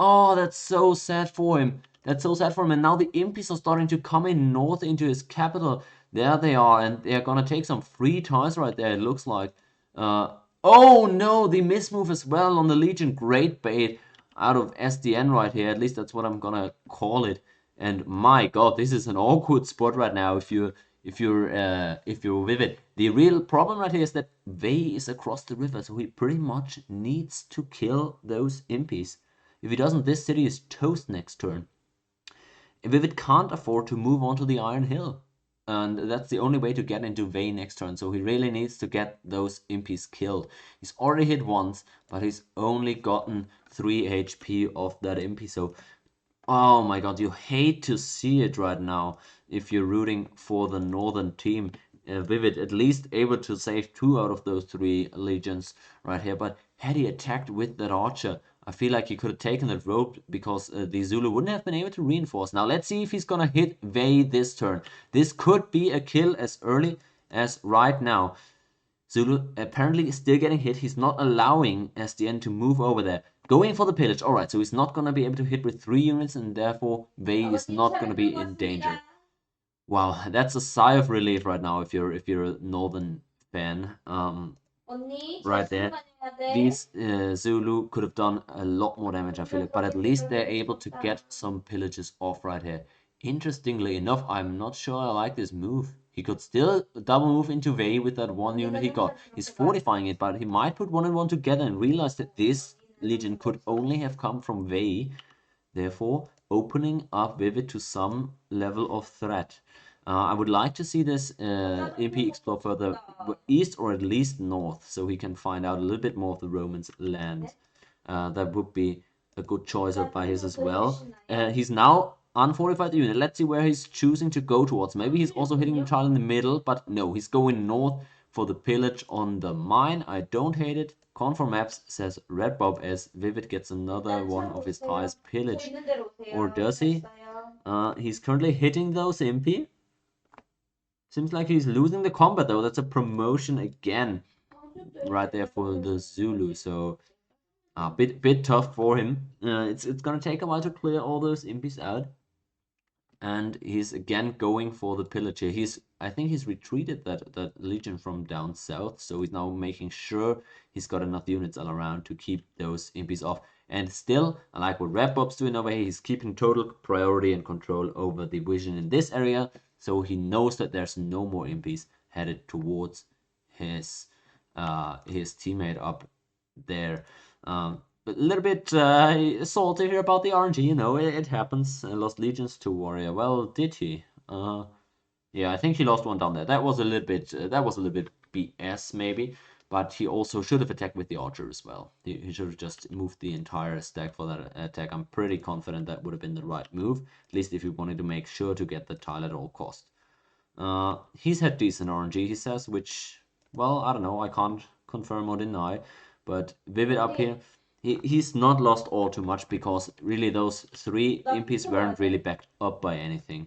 Oh, that's so sad for him. That's so sad for him. And now the impies are starting to come in north into his capital. There they are, and they're gonna take some free ties right there, it looks like. Oh no, the mismove as well on the Legion. Great bait. out of SDN right here. At least that's what I'm gonna call it. And my God, this is an awkward spot right now if you're Vivid. The real problem right here is that Vey is across the river, so he pretty much needs to kill those impies. If he doesn't, this city is toast next turn. Vivid can't afford to move on to the Iron Hill. And that's the only way to get into Vey next turn. So he really needs to get those impies killed. He's already hit once, but he's only gotten 3 HP off that impy. So, oh my God, you hate to see it right now if you're rooting for the northern team. Vivid at least able to save 2 out of those 3 legions right here. But had he attacked with that archer, I feel like he could have taken that rope because the Zulu wouldn't have been able to reinforce. Now let's see if he's gonna hit Vey this turn. This could be a kill as early as right now. Zulu apparently is still getting hit. He's not allowing SDN to move over there. Going for the pillage. Alright, so he's not going to be able to hit with 3 units, and therefore Vey is not going to be in danger. Wow, that's a sigh of relief right now if you're a northern fan. Right there. These Zulu could have done a lot more damage, I feel like, but at least they're able to get some pillages off right here. Interestingly enough, I'm not sure I like this move. He could still double move into Vey with that 1 unit he got. He's fortifying it, but he might put 1 and 1 together and realize that this legion could only have come from Vey, therefore opening up Vivid to some level of threat. I would like to see this MP explore further east or at least north, so he can find out a little bit more of the Romans' land. That would be a good choice by his as well. He's now unfortified unit. Let's see where he's choosing to go towards. Maybe he's also hitting the tile in the middle, but no, he's going north for the pillage on the mine. I don't hate it. Conform Maps says Readbob as Vivid gets another one of his tiles pillaged. Or does he? He's currently hitting those MP. Seems like he's losing the combat though. That's a promotion again right there for the Zulu. So a bit tough for him. It's gonna take a while to clear all those impies out. And he's again going for the pillage here. I think he's retreated that legion from down south, so he's now making sure he's got enough units all around to keep those impies off. And still, I like what Readbob's doing over here. He's keeping total priority and control over the vision in this area, so he knows that there's no more impies headed towards his teammate up there. But a little bit salty here about the RNG, you know, it happens. Lost legions to warrior. Well, did he? Yeah, I think he lost one down there. That was a little bit BS maybe, but he also should have attacked with the archer as well. He should have just moved the entire stack for that attack. I'm pretty confident that would have been the right move, at least if he wanted to make sure to get the tile at all cost. He's had decent RNG, he says, which, well, I don't know, I can't confirm or deny, but Vivid up here, he's not lost all too much because really those 3 impies weren't really backed up by anything.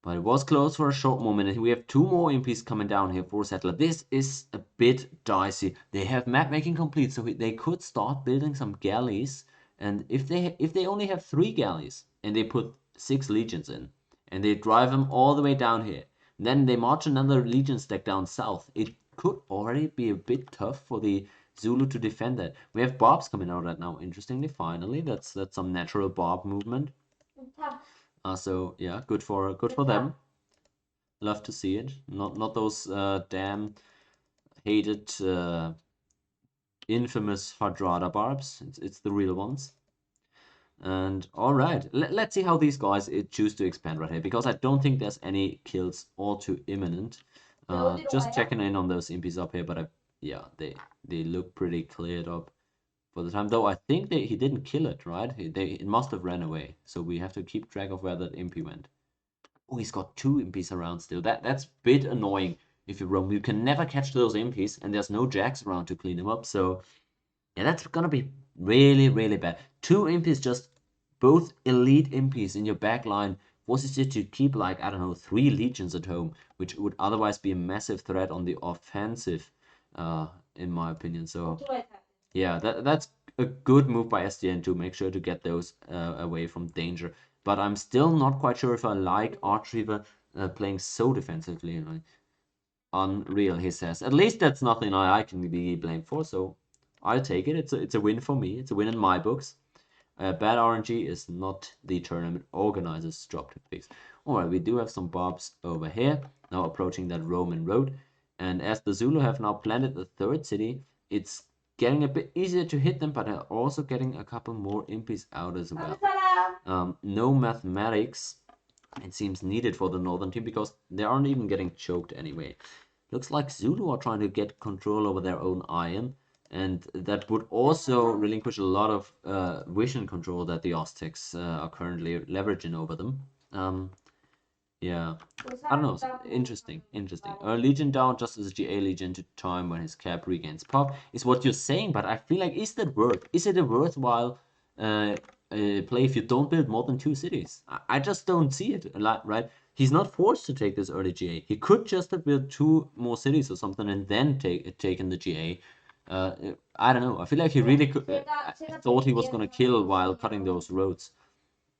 But it was close for a short moment, and we have 2 more impies coming down here for Settler. This is a bit dicey. They have map making complete, so they could start building some galleys. And if they only have 3 galleys and they put 6 legions in, and they drive them all the way down here, then they march another legion stack down south, it could already be a bit tough for the Zulu to defend that. We have barbs coming out right now. Interestingly, finally, that's some natural barb movement. So yeah, good for them. Love to see it. Not those damn hated infamous Fadrada barbs. It's the real ones. And all right, let's see how these guys choose to expand right here, because I don't think there's any kills all too imminent. Just checking in on those impies up here, but yeah, they look pretty cleared up for the time. Though I think he didn't kill it, right? It must have ran away. So we have to keep track of where that impy went. Oh, he's got 2 impies around still. That's a bit annoying if you roam. You can never catch those impies, and there's no jacks around to clean them up. So yeah, that's gonna be really, really bad. 2 impies, just both elite impies in your back line, forces you to keep, like, I don't know, 3 legions at home, which would otherwise be a massive threat on the offensive, in my opinion. So yeah, that's a good move by SDN to make sure to get those away from danger. But I'm still not quite sure if I like Archreaver playing so defensively. Like, unreal, he says. At least that's nothing I can be blamed for, so I'll take it. It's a win for me. It's a win in my books. bad RNG is not the tournament organizer's job to fix. Alright, we do have some bobs over here, now approaching that Roman road. And as the Zulu have now planted the third city, it's getting a bit easier to hit them, but they're also getting a couple more impies out as well. No mathematics, it seems, needed for the northern team because they aren't even getting choked anyway. Looks like Zulu are trying to get control over their own iron, and that would also relinquish a lot of vision control that the Aztecs are currently leveraging over them. Yeah, I don't know. Interesting. Legion down just as GA Legion to time when his cap regains pop is what you're saying, but I feel like, is that worth? Is it a worthwhile play if you don't build more than 2 cities? I just don't see it, right? He's not forced to take this early GA. He could just have built 2 more cities or something and then taken the GA. I don't know. I feel like he really could, thought he was gonna kill while cutting those roads.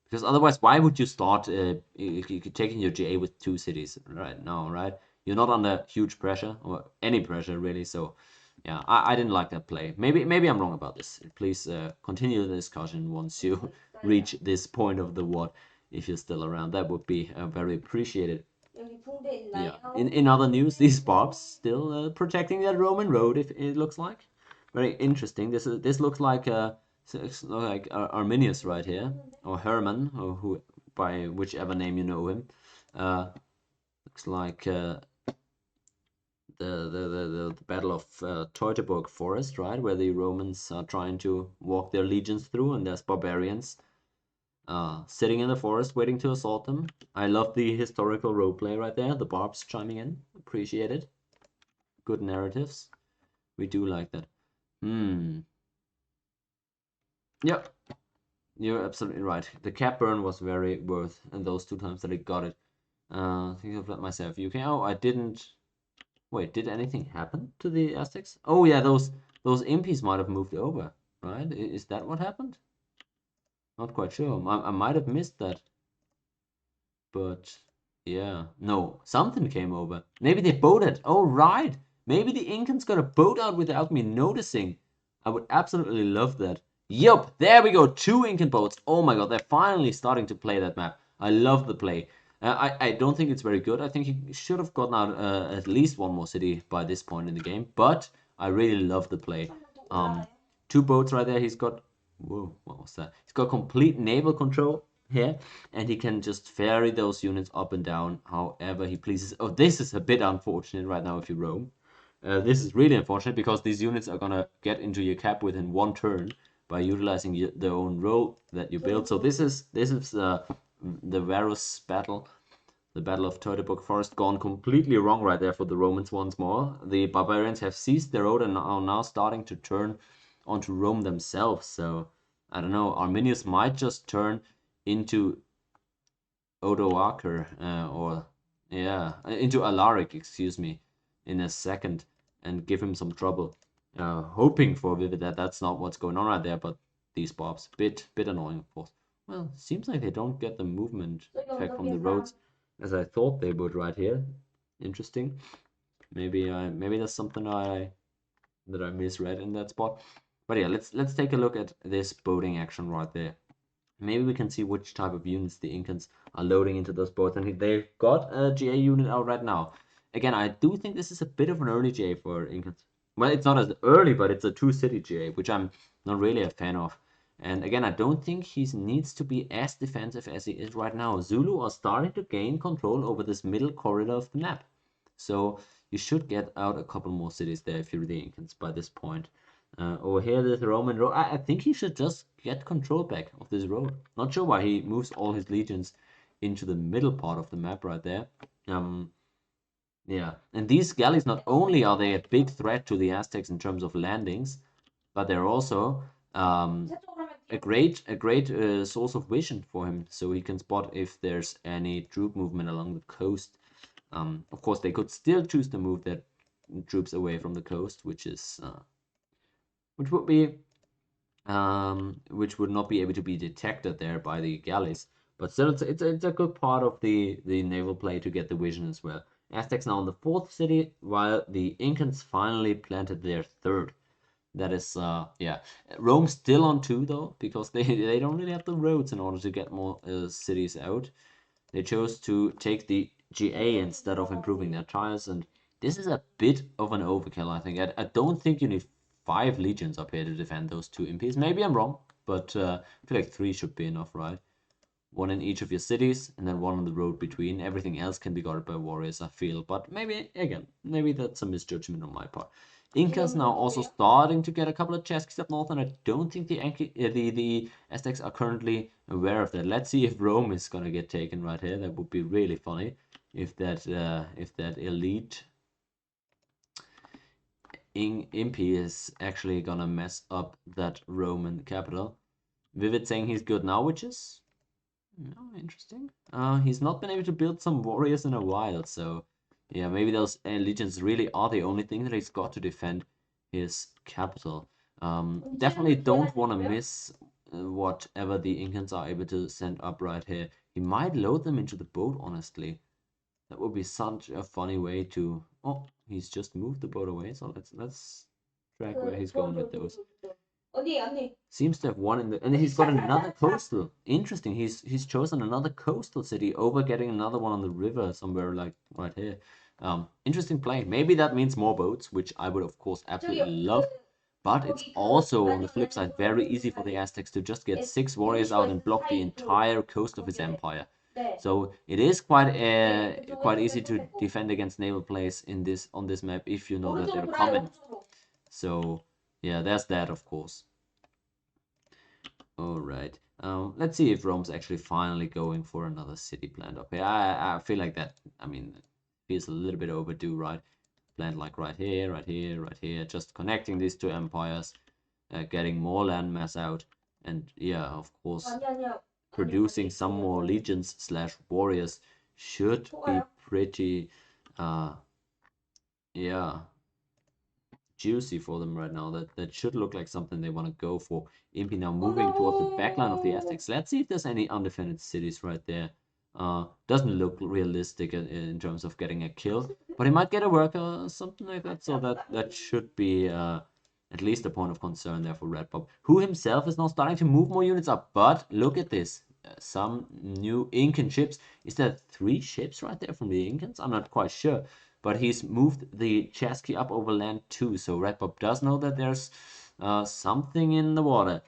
Because otherwise, why would you start taking your GA with 2 cities right now, right? You're not under huge pressure, or any pressure, really. So, yeah, I didn't like that play. Maybe I'm wrong about this. Please continue the discussion once you reach this point of the WOD, if you're still around. That would be very appreciated. Yeah. In other news, these bobs still protecting that Roman road, if it looks like. Very interesting. This looks like Arminius right here, or Herman, or who, by whichever name you know him. Looks like the Battle of Teutoburg Forest, right, where the Romans are trying to walk their legions through, and there's barbarians sitting in the forest waiting to assault them. I love the historical roleplay right there. The barbs chiming in, appreciate it. Good narratives. We do like that. Yep. You're absolutely right. The cap burn was very worth in those 2 times that I got it. I think I've let myself. You can. Oh, I didn't. Wait, did anything happen to the Aztecs? Oh yeah, those impies might have moved over, right? Is that what happened? Not quite sure. I might have missed that. But yeah, no, something came over. Maybe they boated. Oh right. Maybe the Incans got a boat out without me noticing. I would absolutely love that. Yup, there we go, 2 Incan boats. Oh my god, they're finally starting to play that map. I love the play. I don't think it's very good. I think he should have gotten out at least 1 more city by this point in the game. But I really love the play. 2 boats right there. He's got... Whoa, what was that? He's got complete naval control here. And he can just ferry those units up and down however he pleases. Oh, this is a bit unfortunate right now if you roam. This is really unfortunate because these units are gonna get into your cap within 1 turn by utilizing their own road that you build. So this is the Varus battle, the Battle of Teutoburg Forest, gone completely wrong right there for the Romans once more. The barbarians have seized their road and are now starting to turn onto Rome themselves. So I don't know. Arminius might just turn into Odoacer into Alaric, excuse me, in a second and give him some trouble. Hoping for Vivid that that's not what's going on right there, but these bobs, bit annoying, of course. Well, seems like they don't get the movement effect from the roads as I thought they would right here. Interesting. Maybe there's something that I misread in that spot. But yeah, let's take a look at this boating action right there. Maybe we can see which type of units the Incans are loading into those boats. And they've got a GA unit out right now. Again, I do think this is a bit of an early GA for Incans. Well, it's not as early, but it's a 2-city GA, which I'm not really a fan of. And again, I don't think he needs to be as defensive as he is right now. Zulu are starting to gain control over this middle corridor of the map. So you should get out a couple more cities there if you're the Incans by this point. Over here, there's the Roman road. I think he should just get control back of this road. Not sure why he moves all his legions into the middle part of the map right there. Yeah, and these galleys, not only are they a big threat to the Aztecs in terms of landings, but they're also a great source of vision for him, so he can spot if there's any troop movement along the coast. Of course, they could still choose to move their troops away from the coast, which would not be able to be detected there by the galleys. But still, it's a good part of the naval play to get the vision as well. Aztecs now in the 4th city, while the Incans finally planted their 3rd. That is, yeah. Rome's still on 2 though, because they don't really have the roads in order to get more cities out. They chose to take the GA instead of improving their tires, and this is a bit of an overkill, I think. I don't think you need 5 legions up here to defend those 2 imps. Maybe I'm wrong, but I feel like 3 should be enough, right? 1 in each of your cities, and then 1 on the road between. Everything else can be guarded by warriors, I feel. But maybe, again, maybe that's a misjudgment on my part. Inca's now also starting to get a couple of chess up north, and I don't think the Aztecs are currently aware of that. Let's see if Rome is gonna get taken right here. That would be really funny if that elite Impy is actually gonna mess up that Roman capital. Vivid saying he's good now, which is interesting. He's not been able to build some warriors in a while, so yeah, maybe those legions really are the only thing that he's got to defend his capital. Definitely don't want to miss whatever the Incans are able to send up right here. He might load them into the boat, honestly. That would be such a funny way to... Oh, he's just moved the boat away, so let's track where he's going with those. Seems to have one in the... And he's got another coastal. Interesting, he's chosen another coastal city over getting another one on the river somewhere like right here. Interesting play. Maybe that means more boats, which I would of course absolutely love. But it's also, on the flip side, very easy for the Aztecs to just get 6 warriors out and block the entire coast of his empire. So it is quite easy to defend against naval plays on this map if you know that they're coming. So yeah, there's that, of course. All right. Let's see if Rome's actually finally going for another city plant up here. I feel like that, I mean, feels a little bit overdue, right? Plant like right here, right here, right here, just connecting these 2 empires, getting more land mass out, and yeah, of course, producing some more legions slash warriors should be pretty, yeah, juicy for them right now. That should look like something they want to go for. Impy now moving towards the backline of the Aztecs. Let's see if there's any undefended cities right there. Doesn't look realistic in terms of getting a kill, but he might get a worker or something like that. So that should be at least a point of concern there for Readbob, who himself is now starting to move more units up. But look at this. Some new Incan ships. Is that 3 ships right there from the Incans? I'm not quite sure. But he's moved the chassis up over land too, so Readbob does know that there's something in the water.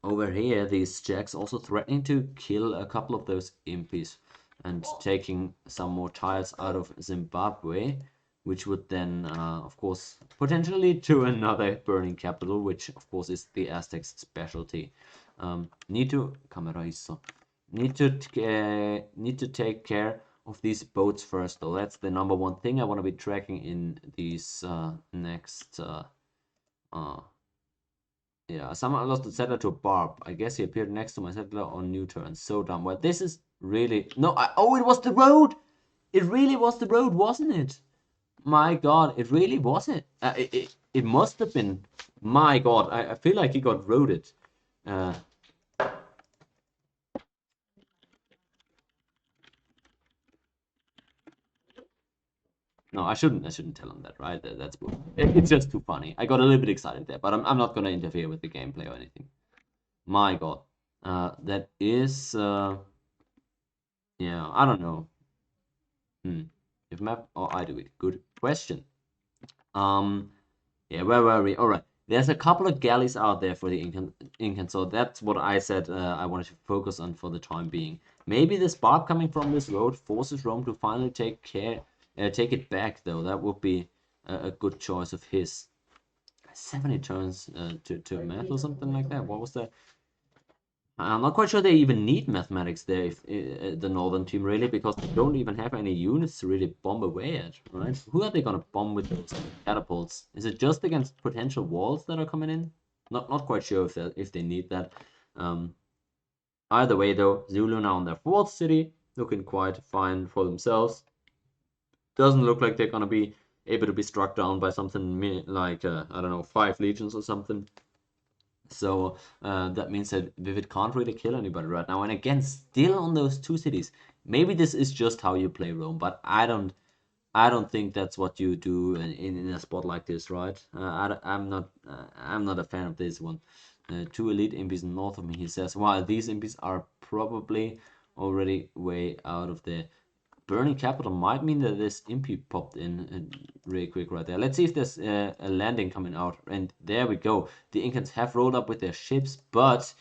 Over here, these jacks also threatening to kill a couple of those impies and taking some more tiles out of Zimbabwe, which would then, of course, potentially lead to another burning capital, which, of course, is the Aztecs' specialty. Need to take care of these boats first, though. That's the number 1 thing I want to be tracking in these next yeah, someone lost the settler to a barb. I guess he appeared next to my settler on new turn. So dumb. Well, this is really... No, oh, it was the road! It really was the road, wasn't it? My god, it really was it. It must have been... My god, I feel like he got roaded. No, I shouldn't tell him that, right? That's it's just too funny. I got a little bit excited there, but I'm not gonna interfere with the gameplay or anything. My god. That is yeah, I don't know. If map or I do it. Good question. Yeah, where were we? Alright. There's a couple of galleys out there for the Incan, so that's what I said I wanted to focus on for the time being. Maybe the spark coming from this road forces Rome to finally take it back, though. That would be a good choice of his. 70 turns to math or something like that. What was that? I'm not quite sure they even need mathematics there, if the northern team, really, because they don't even have any units to really bomb away at, right? Who are they gonna bomb with those catapults? Is it just against potential walls that are coming in? Not quite sure if they need that. Either way, though, Zulu now on their 4th city, looking quite fine for themselves. Doesn't look like they're gonna be able to be struck down by something like, I don't know, 5 legions or something. So that means that Vivid can't really kill anybody right now. And again, still on those 2 cities. Maybe this is just how you play Rome, but I don't I don't think that's what you do in a spot like this, right? I'm not a fan of this one. Two elite imps north of me, he says. While these imps are probably already way out of there. Burning capital might mean that this impy popped in really quick right there. Let's see if there's a landing coming out. And there we go. The Incans have rolled up with their ships, but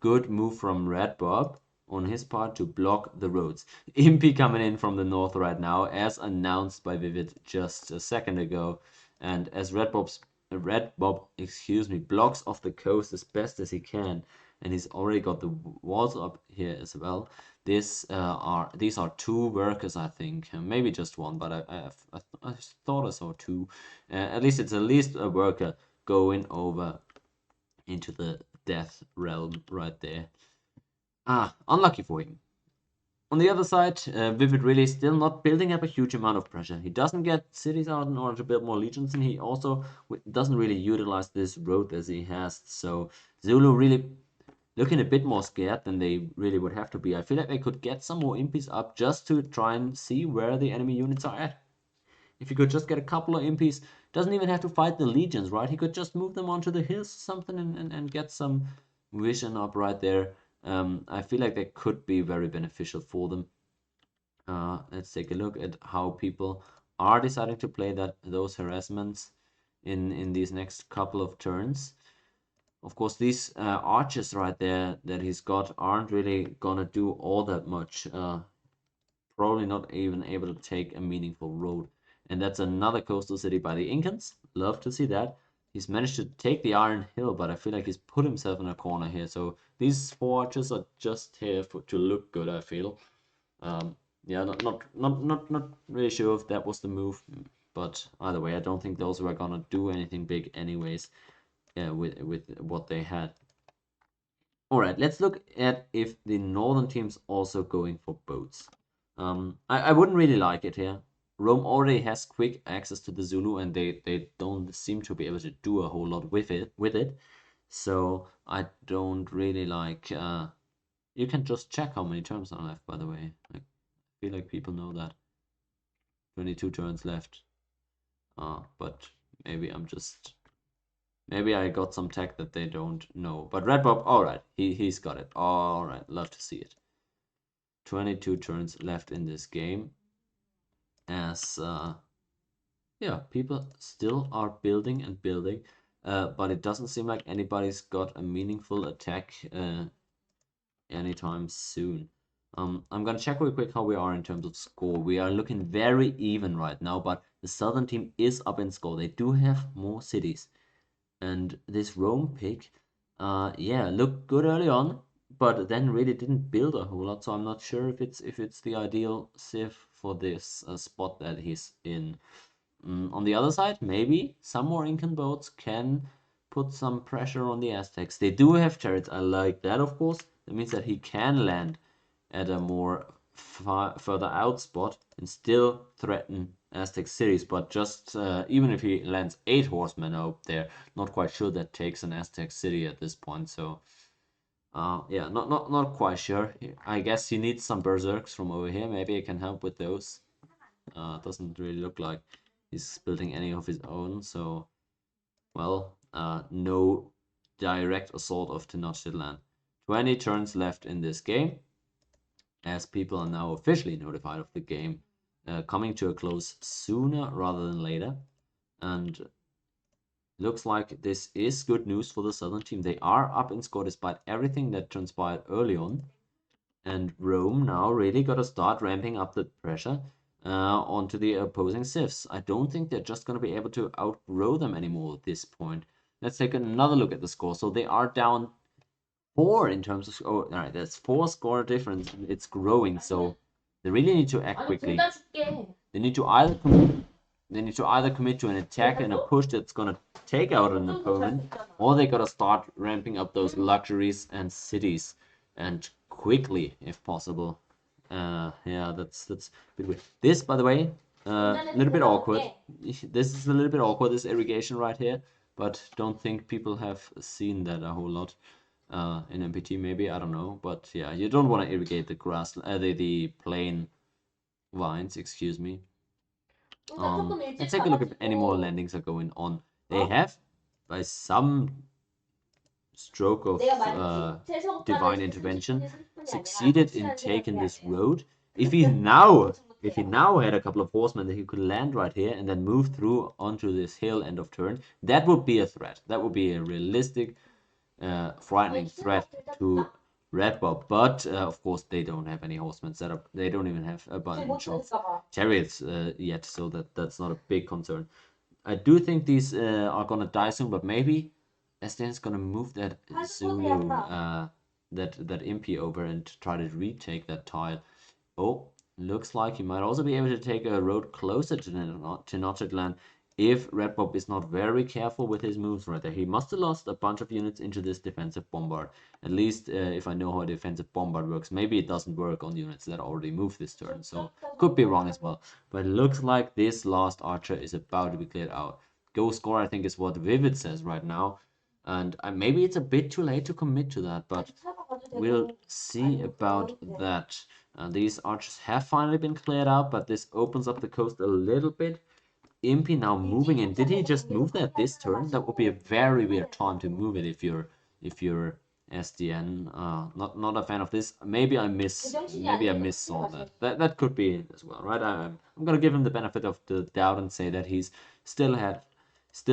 good move from Readbob on his part to block the roads. Impy coming in from the north right now, as announced by Vivid just a second ago. And as Readbob, excuse me, blocks off the coast as best as he can, and he's already got the walls up here as well. These are two workers, I think, maybe just one, but I thought I saw two. At least a worker going over into the death realm right there. Unlucky for him. On the other side, Vivid really still not building up a huge amount of pressure. He doesn't get cities out in order to build more legions, and he also doesn't really utilize this road as he has. So Zulu really looking a bit more scared than they really would have to be. I feel like they could get some more impies up just to try and see where the enemy units are at. If he could just get a couple of impies, doesn't even have to fight the legions, right? He could just move them onto the hills or something and get some vision up right there. I feel like that could be very beneficial for them. Let's take a look at how people are deciding to play those harassments in these next couple of turns. Of course, these archers right there that he's got aren't really gonna do all that much. Probably not even able to take a meaningful road. And that's another coastal city by the Incans. Love to see that. He's managed to take the Iron Hill, but I feel like he's put himself in a corner here. So these four archers are just here to look good, I feel. Yeah, not really sure if that was the move, but either way, I don't think those were gonna do anything big anyways. With what they had. All right, let's look at if the northern team's also going for boats. I wouldn't really like it here. Rome already has quick access to the Zulu, and they don't seem to be able to do a whole lot with it. So I don't really like. You can just check how many turns are left, by the way. I feel like people know that. 22 turns left. But maybe I got some tech that they don't know. But Readbob, alright, he's got it. Alright, love to see it. 22 turns left in this game. As, yeah, people still are building and building. But it doesn't seem like anybody's got a meaningful attack anytime soon. I'm gonna check real quick how we are in terms of score. We are looking very even right now, but the southern team is up in score. They do have more cities. And this Rome pick, yeah, looked good early on, but then really didn't build a whole lot. So I'm not sure if it's the ideal civ for this spot that he's in. On the other side, maybe some more Incan boats can put some pressure on the Aztecs. They do have turrets. I like that, of course. That means that he can land at a more further out spot and still threaten Aztec cities. But just even if he lands 8 horsemen up there, not quite sure that takes an Aztec city at this point. So yeah, not quite sure. I guess he needs some berserks from over here. Maybe I can help with those. Doesn't really look like he's building any of his own. So well, no direct assault of Tenochtitlan. 20 turns left in this game, as people are now officially notified of the game coming to a close sooner rather than later. And looks like this is good news for the southern team. They are up in score despite everything that transpired early on. And Rome now really got to start ramping up the pressure onto the opposing civs. I don't think they're just going to be able to outgrow them anymore at this point. Let's take another look at the score. So they are down 4 in terms of... Oh, all right, that's 4 score difference. It's growing, so they really need to act quickly. They need to either commit to an attack and a push that's gonna take out an opponent, or they gotta start ramping up those luxuries and cities, and quickly if possible. Yeah, that's a bit weird. This, by the way, a little bit awkward. This is a little bit awkward, this irrigation right here, but don't think people have seen that a whole lot. In MPT maybe, I don't know, but yeah, you don't want to irrigate the grass, the plain vines, excuse me. Let's take a look if any more landings are going on. They have, by some stroke of divine intervention, succeeded in taking this road. If he now had a couple of horsemen that he could land right here and then move through onto this hill end of turn, that would be a threat. That would be a realistic, frightening threat to Readbob. But of course, they don't have any horsemen set up. They don't even have a bunch of chariots yet, so that's not a big concern. I do think these are gonna die soon, but maybe Sdn's gonna move that Zulu, that Impy over and try to retake that tile. Oh, looks like he might also be able to take a road closer to Nochidland if Readbob is not very careful with his moves right there. He must have lost a bunch of units into this defensive bombard. At least if I know how a defensive bombard works. Maybe it doesn't work on units that already moved this turn, so could be wrong as well. But it looks like this last archer is about to be cleared out. Go score, I think, is what Vivid says right now. And maybe it's a bit too late to commit to that, but we'll see about that. These archers have finally been cleared out, but this opens up the coast a little bit. Impy now moving in. Did he just move that this turn? That would be a very weird time to move it if you're Sdn. Not a fan of this. Maybe I missaw that. That could be it as well, right? I'm gonna give him the benefit of the doubt and say that he's still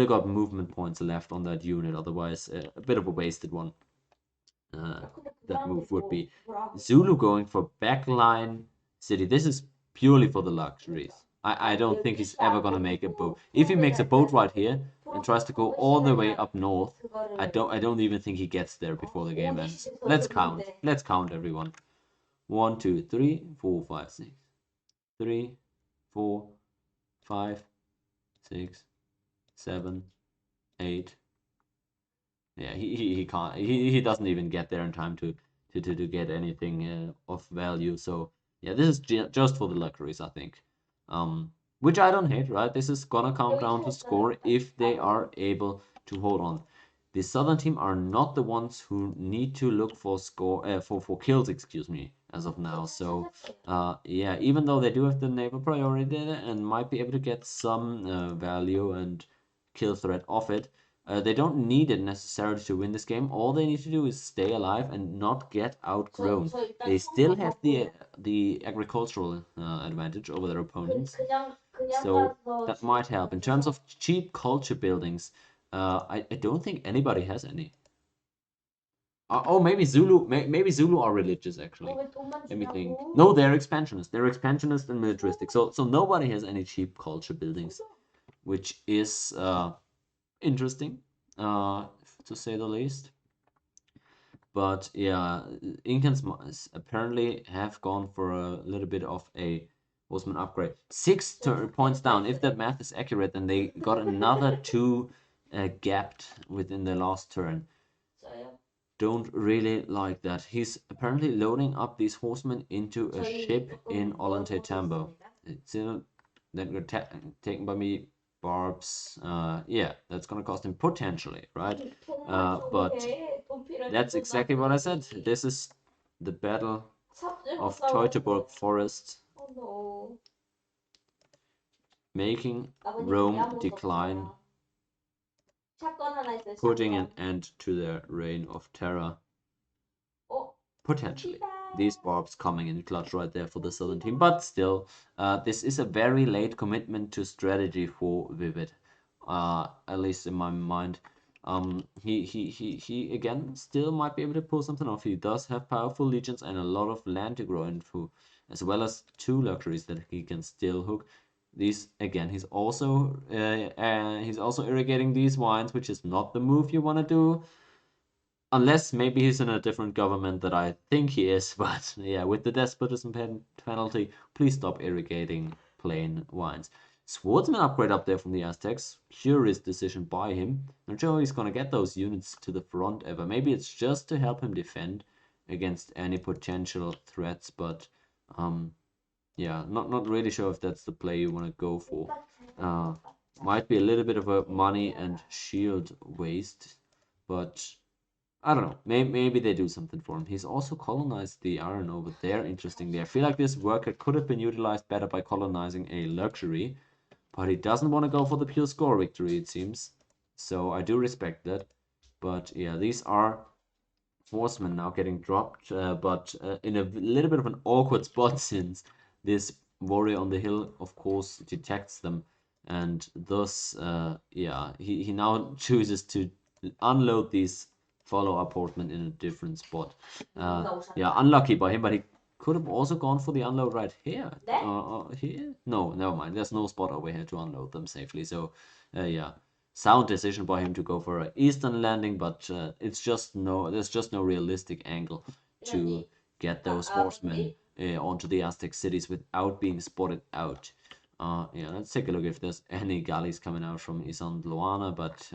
got movement points left on that unit. Otherwise, a bit of a wasted one. That move would be. Zulu going for backline city. This is purely for the luxuries. I don't think he's ever gonna make a boat. If he makes a boat right here and tries to go all the way up north, I don't even think he gets there before the game ends. Let's count. Let's count, everyone. 1, 2, 3, 4, 5, 6. 3, 4, 5, 6, 7, 8. Yeah, he can't. He doesn't even get there in time to get anything of value. So yeah, this is just for the luxuries, I think. Which I don't hate, right? This is gonna come down to score if they are able to hold on. The southern team are not the ones who need to look for for kills, excuse me, as of now. So yeah, even though they do have the naval priority and might be able to get some value and kill threat off it, they don't need it necessarily to win this game. All they need to do is stay alive and not get outgrown. They still have the agricultural advantage over their opponents, so that might help. In terms of cheap culture buildings, I don't think anybody has any. Oh, maybe Zulu. Maybe Zulu are religious actually. Let me think. No, they're expansionist. They're expansionist and militaristic. So nobody has any cheap culture buildings, which is interesting, to say the least. But yeah, Incans apparently have gone for a little bit of a horseman upgrade. 6 points down. If that math is accurate, then they got another 2 gapped within the last turn. Don't really like that. He's apparently loading up these horsemen into a ship in Ollantay Tambo. It's in that got taken by me. Barbs, yeah, that's gonna cost him potentially, right? But that's exactly what I said. This is the battle of Teutoburg Forest, making Rome decline, putting an end to their reign of terror. Potentially. These barbs coming in clutch right there for the southern team. But still, this is a very late commitment to strategy for Vivid. At least in my mind. He again still might be able to pull something off. He does have powerful legions and a lot of land to grow into, as well as 2 luxuries that he can still hook. These again, he's also irrigating these wines, which is not the move you want to do. Unless maybe he's in a different government that I think he is, but yeah, with the despotism penalty, please stop irrigating plain wines. Swordsman upgrade up there from the Aztecs. Curious decision by him. Not sure he's gonna get those units to the front ever. Maybe it's just to help him defend against any potential threats, but yeah, not really sure if that's the play you want to go for. Might be a little bit of a money and shield waste, but I don't know. Maybe they do something for him. He's also colonized the iron over there. Interestingly, I feel like this worker could have been utilized better by colonizing a luxury. but he doesn't want to go for the pure score victory, it seems. So I do respect that. But yeah, these are horsemen now getting dropped, but in a little bit of an awkward spot since this warrior on the hill, of course, detects them, and thus, yeah, he now chooses to unload these follow-up horsemen in a different spot. Yeah, unlucky by him, but he could have also gone for the unload right here. Here? No, never mind. There's no spot over here to unload them safely. So, yeah, sound decision by him to go for an eastern landing, but there's just no realistic angle to get those horsemen onto the Aztec cities without being spotted out. Yeah, let's take a look if there's any galleys coming out from Isandlwana, but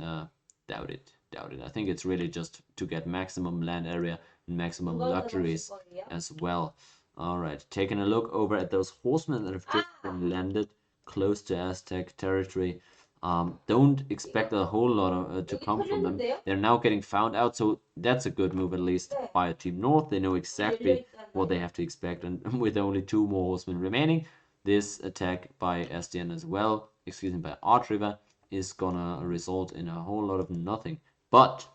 doubt it. I think it's really just to get maximum land area and maximum luxuries as well. All right, taking a look over at those horsemen that have just been landed close to Aztec territory. Don't expect a whole lot of, to come from them. They're now getting found out, so that's a good move at least by Team North. They know exactly what they have to expect, and with only 2 more horsemen remaining, this attack by Sdn as well, excuse me, by Archreaver, is gonna result in a whole lot of nothing. But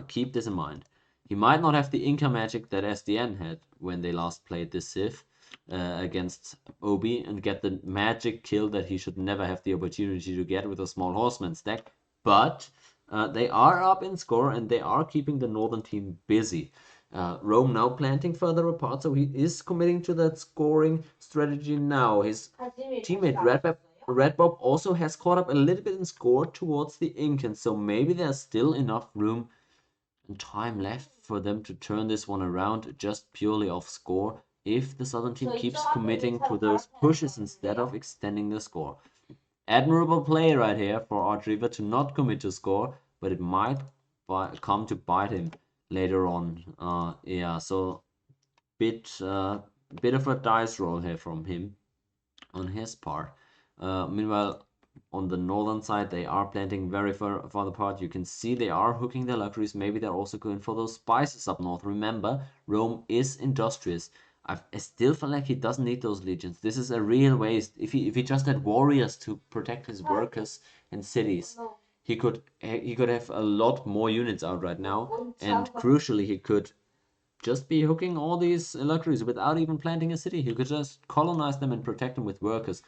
keep this in mind. He might not have the Inca magic that Sdn had when they last played this Civ against Obi and get the magic kill that he should never have the opportunity to get with a small horseman stack. But they are up in score and they are keeping the northern team busy. Rome now planting further apart, so he is committing to that scoring strategy now. His teammate Readbob also has caught up a little bit in score towards the Incans, so maybe there's still enough room and time left for them to turn this one around just purely off score if the southern team keeps committing to those pushes instead of extending the score. Admirable play right here for Archreaver to not commit to score, but it might come to bite him later on. Yeah, so bit of a dice roll here from him on his part. Meanwhile, on the northern side, they are planting very far apart. You can see they are hooking their luxuries. Maybe they're also going for those spices up north. Remember, Rome is industrious. I still feel like he doesn't need those legions. This is a real waste. If he just had warriors to protect his workers and cities, he could have a lot more units out right now. And crucially, he could just be hooking all these luxuries without even planting a city. He could just colonize them and protect them with workers.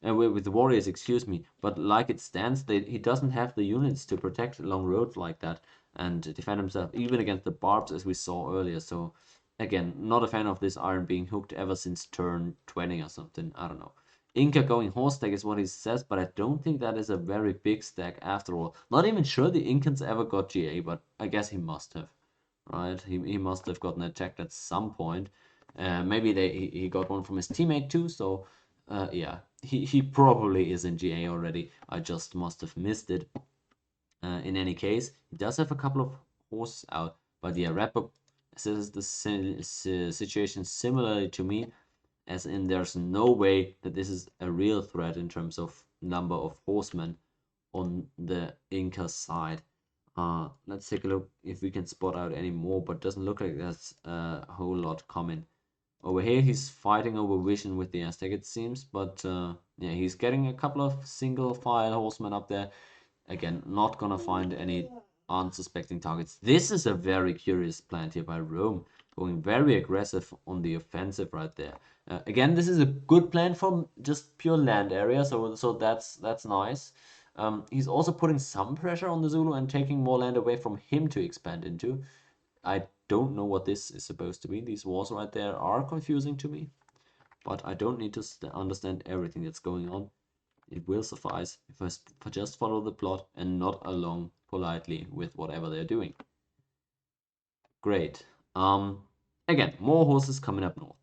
With warriors, excuse me. But like it stands, he doesn't have the units to protect long roads like that and defend himself, even against the barbs, as we saw earlier. So, again, not a fan of this iron being hooked ever since turn 20 or something. I don't know. Inca going horse stack is what he says, but I don't think that is a very big stack after all. Not even sure the Incans ever got GA, but I guess he must have. Right? He must have gotten attacked at some point. Maybe he got one from his teammate too, so yeah, he probably is in GA already. I just must have missed it. In any case, he does have a couple of horses out, but yeah, Readbob says the situation similarly to me, as in there's no way that this is a real threat in terms of number of horsemen on the Inca side. Let's take a look if we can spot out any more, but doesn't look like there's a whole lot coming. Over here, he's fighting over vision with the Aztec, it seems, but yeah, he's getting a couple of single file horsemen up there. Again, not gonna find any unsuspecting targets. This is a very curious plan here by Rome, going very aggressive on the offensive right there. Again, this is a good plan from just pure land area, so that's nice. He's also putting some pressure on the Zulu and taking more land away from him to expand into. I don't know what this is supposed to be. These walls right there are confusing to me, but I don't need to understand everything that's going on. It will suffice if I just follow the plot and nod along politely with whatever they're doing. Great. Again, more horses coming up north.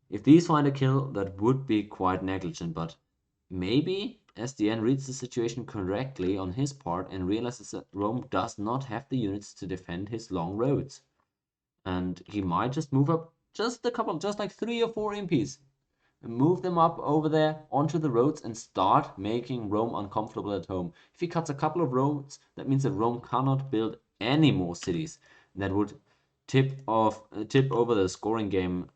If these find a kill, that would be quite negligent, but maybe Sdn reads the situation correctly on his part and realizes that Rome does not have the units to defend his long roads. And he might just move up just a couple, just like 3 or 4 imps. Move them up over there onto the roads and start making Rome uncomfortable at home. If he cuts a couple of roads, that means that Rome cannot build any more cities. That would tip over the scoring game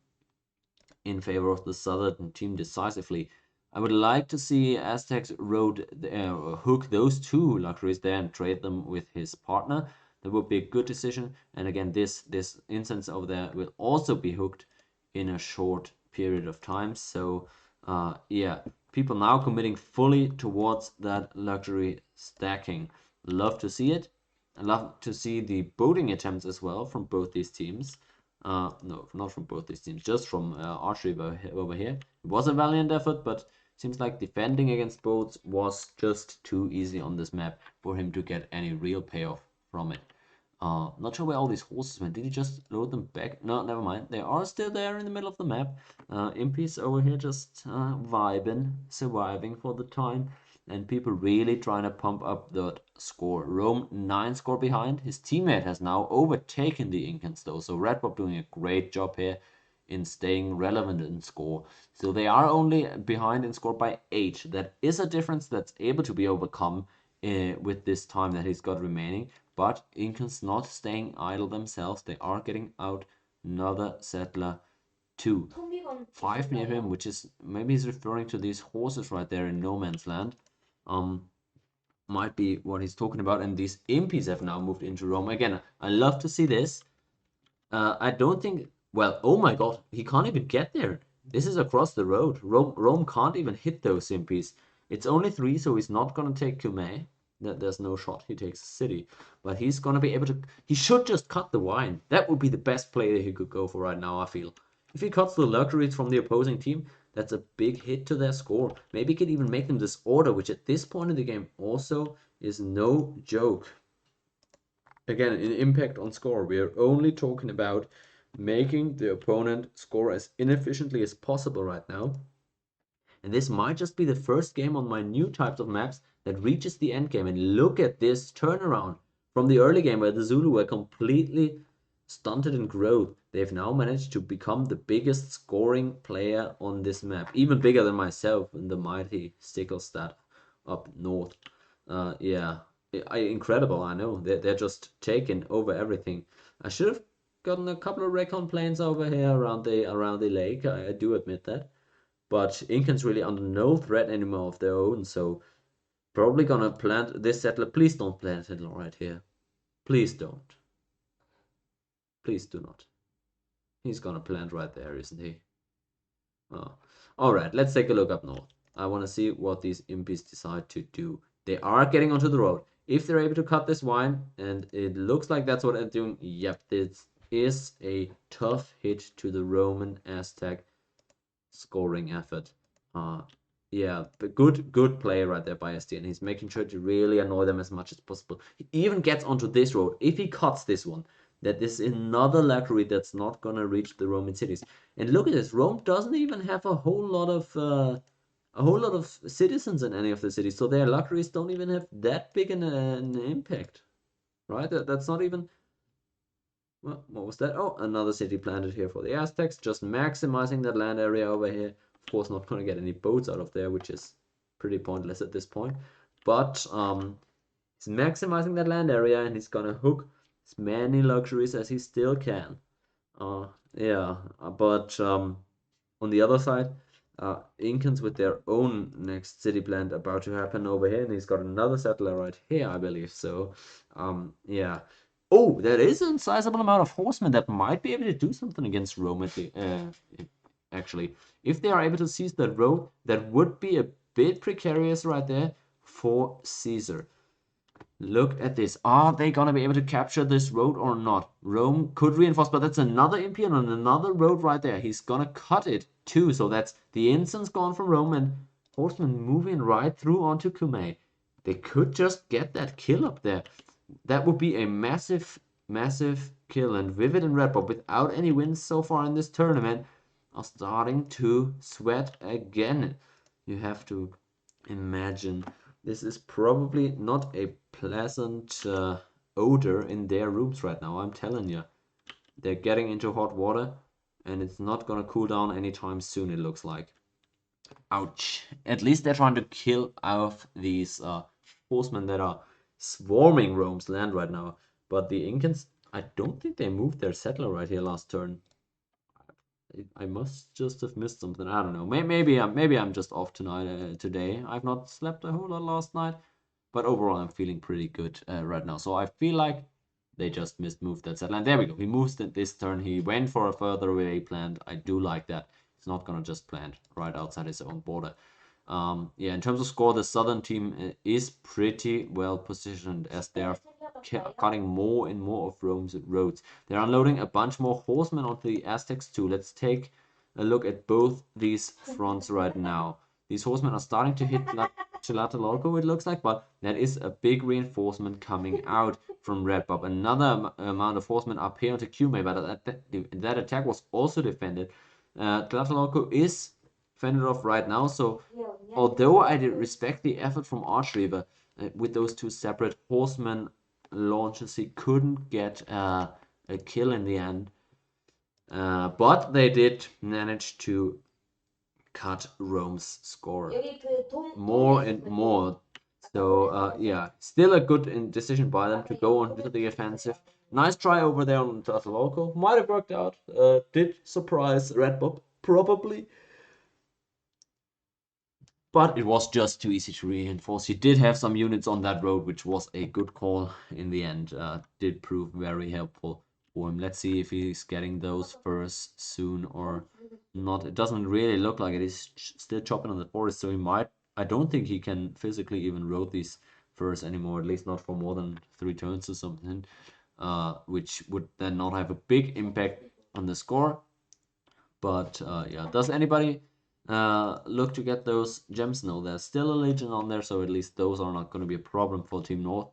in favor of the southern team decisively. I would like to see Aztecs hook those two luxuries there and trade them with his partner. That would be a good decision. And again, this instance over there will also be hooked in a short period of time. So yeah, people now committing fully towards that luxury stacking. Love to see it. I love to see the boating attempts as well from both these teams. No, not from both these teams, just from Archreaver over here. It was a valiant effort, but seems like defending against boats was just too easy on this map for him to get any real payoff from it. Not sure where all these horses went. Did he just load them back? No, never mind. They are still there in the middle of the map. Impies over here just vibing, surviving for the time. And people really trying to pump up the score. Rome 9 score behind. His teammate has now overtaken the Incans though. So Readbob doing a great job here in staying relevant in score. So they are only behind in score by 8. That is a difference that's able to be overcome with this time that he's got remaining. But Incans not staying idle themselves. They are getting out another settler 2. 5 near him, which is maybe he's referring to these horses right there in no man's land. Might be what he's talking about. And these impies have now moved into Rome. Again, I love to see this. I don't think. Well, oh my god, he can't even get there. This is across the road. Rome can't even hit those impies. It's only 3, so he's not gonna take Cumae. There's no shot. He takes the city, but he's gonna be able to. He should just cut the wine. That would be the best play that he could go for right now. I feel if he cuts the luxuries from the opposing team, that's a big hit to their score. Maybe he could even make them disorder, which at this point in the game also is no joke. Again, an impact on score. We are only talking about making the opponent score as inefficiently as possible right now. And this might just be the first game on my new types of maps that reaches the end game. And look at this turnaround from the early game where the Zulu were completely stunted in growth. They've now managed to become the biggest scoring player on this map, even bigger than myself in the mighty Stickelstadt up north. Yeah, incredible. I know they're just taking over everything. I should have gotten a couple of recon planes over here around the lake. I do admit that. But Incans really under no threat anymore of their own, so probably gonna plant this settler. Please don't plant it right here. Please don't. Please do not. He's gonna plant right there, isn't he? Oh. Alright, let's take a look up north. I want to see what these impies decide to do. They are getting onto the road. If they're able to cut this wine, and it looks like that's what they're doing, yep, this is a tough hit to the Roman Aztec scoring effort. Yeah, but good play right there by Sdn. He's making sure to really annoy them as much as possible. He even gets onto this road. If he cuts this one, that is another luxury that's not gonna reach the Roman cities. And look at this, Rome doesn't even have a whole lot of citizens in any of the cities, so their luxuries don't even have that big an impact, right? That's not even. Well, what was that? Oh, another city planted here for the Aztecs, just maximizing that land area over here. Of course, not going to get any boats out of there, which is pretty pointless at this point. But he's maximizing that land area, and he's going to hook as many luxuries as he still can. Yeah, but on the other side, Incans with their own next city plant about to happen over here, and he's got another settler right here, I believe. So, yeah. Oh, there is a sizable amount of horsemen that might be able to do something against Rome, actually. If they are able to seize that road, that would be a bit precarious right there for Caesar. Look at this. Are they going to be able to capture this road or not? Rome could reinforce, but that's another Impian on another road right there. He's going to cut it too. So that's the instance gone from Rome and horsemen moving right through onto Cumae. They could just get that kill up there. That would be a massive, massive kill. And Vivid and Readbob, without any wins so far in this tournament, are starting to sweat again. You have to imagine. This is probably not a pleasant odor in their rooms right now, I'm telling you. They're getting into hot water, and it's not gonna cool down anytime soon, it looks like. Ouch. At least they're trying to kill off these horsemen that are swarming Rome's land right now. But the Incans, I don't think they moved their settler right here last turn. I must just have missed something. I don't know. Maybe I'm just off tonight. Today I've not slept a whole lot last night, but overall I'm feeling pretty good right now. So I feel like they just moved that setline. There we go. He moves it this turn. He went for a further away plant. I do like that. He's not gonna just plant right outside his own border. Yeah, in terms of score, the southern team is pretty well positioned as they are cutting more and more of Rome's roads. They're unloading a bunch more horsemen onto the Aztecs too. Let's take a look at both these fronts right now. These horsemen are starting to hit Tlatelolco, it looks like, but that is a big reinforcement coming out from Readbob. Another amount of horsemen up here onto Cume, but that attack was also defended. Tlatelolco is fended off right now, so although I did respect the effort from Archreaver with those two separate horsemen launches, he couldn't get a kill in the end. But they did manage to cut Rome's score more and more. So yeah, still a good decision by them to go on with the offensive. Nice try over there on Tlatelolco. Might have worked out. Did surprise Readbob, probably. But it was just too easy to reinforce. He did have some units on that road, which was a good call in the end. Did prove very helpful for him. Let's see if he's getting those first soon or not. It doesn't really look like it. He's still chopping on the forest, so he might. I don't think he can physically even road these first anymore, at least not for more than 3 turns or something, which would then not have a big impact on the score. But yeah, does anybody look to get those gems? No, there's still a Legion on there, so at least those are not going to be a problem for Team North.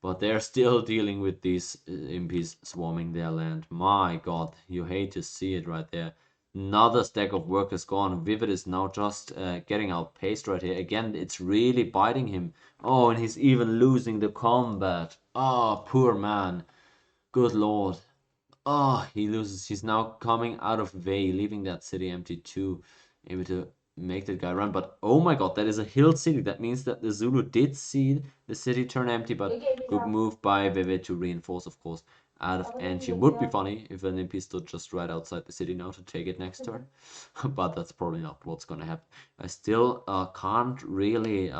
But they're still dealing with these imps swarming their land. My god, you hate to see it right there. Another stack of workers gone. Vivid is now just getting outpaced right here. Again, it's really biting him. Oh, and he's even losing the combat. Oh, poor man. Good lord. Oh, he loses. He's now coming out of Vey, leaving that city empty too. Able to make that guy run. But oh my god, that is a hill city. That means that the Zulu did see the city turn empty, but good move by Vivid to reinforce, of course, out of Angie. Would be funny if an MP stood just right outside the city now to take it next turn. But that's probably not what's gonna happen. I still can't really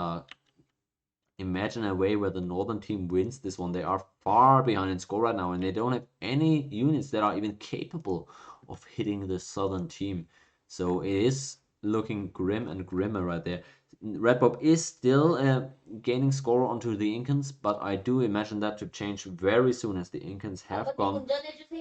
imagine a way where the northern team wins this one. They are far behind in score right now, and they don't have any units that are even capable of hitting the southern team. So it is looking grim and grimmer right there. Readbob is still gaining score onto the Incans, but I do imagine that to change very soon, as the Incans have gone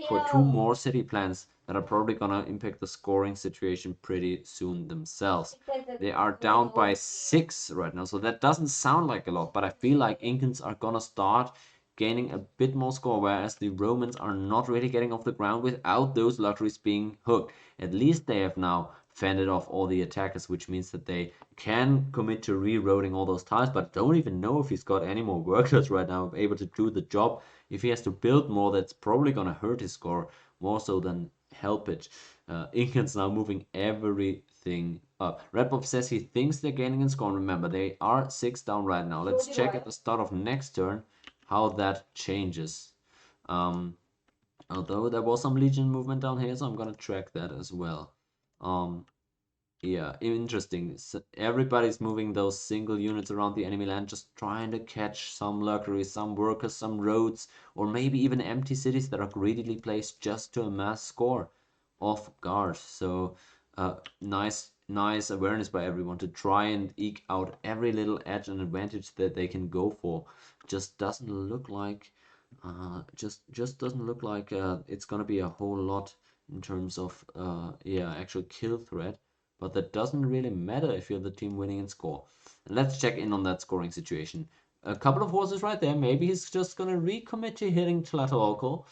for 2 more city plans that are probably gonna impact the scoring situation pretty soon themselves. They are down by 6 right now, so that doesn't sound like a lot, but I feel like Incans are gonna start gaining a bit more score, whereas the Romans are not really getting off the ground without those luxuries being hooked. At least they have now fended off all the attackers, which means that they can commit to reroading all those tiles, but don't even know if he's got any more workers right now able to do the job. If he has to build more, that's probably gonna hurt his score more so than help it. Incans now moving everything up. Readbob says he thinks they're gaining in score. Remember, they are 6 down right now. Let's check at the start of next turn how that changes. Although there was some Legion movement down here, so I'm gonna track that as well. Yeah, interesting. So everybody's moving those single units around the enemy land, just trying to catch some luxuries, some workers, some roads, or maybe even empty cities that are greedily placed just to amass score off guard. So nice awareness by everyone to try and eke out every little edge and advantage that they can go for. Just doesn't look like just doesn't look like it's gonna be a whole lot in terms of yeah, actual kill threat. But that doesn't really matter if you're the team winning in score. And let's check in on that scoring situation. A couple of horses right there. Maybe he's just going to recommit to hitting Tlatelolco.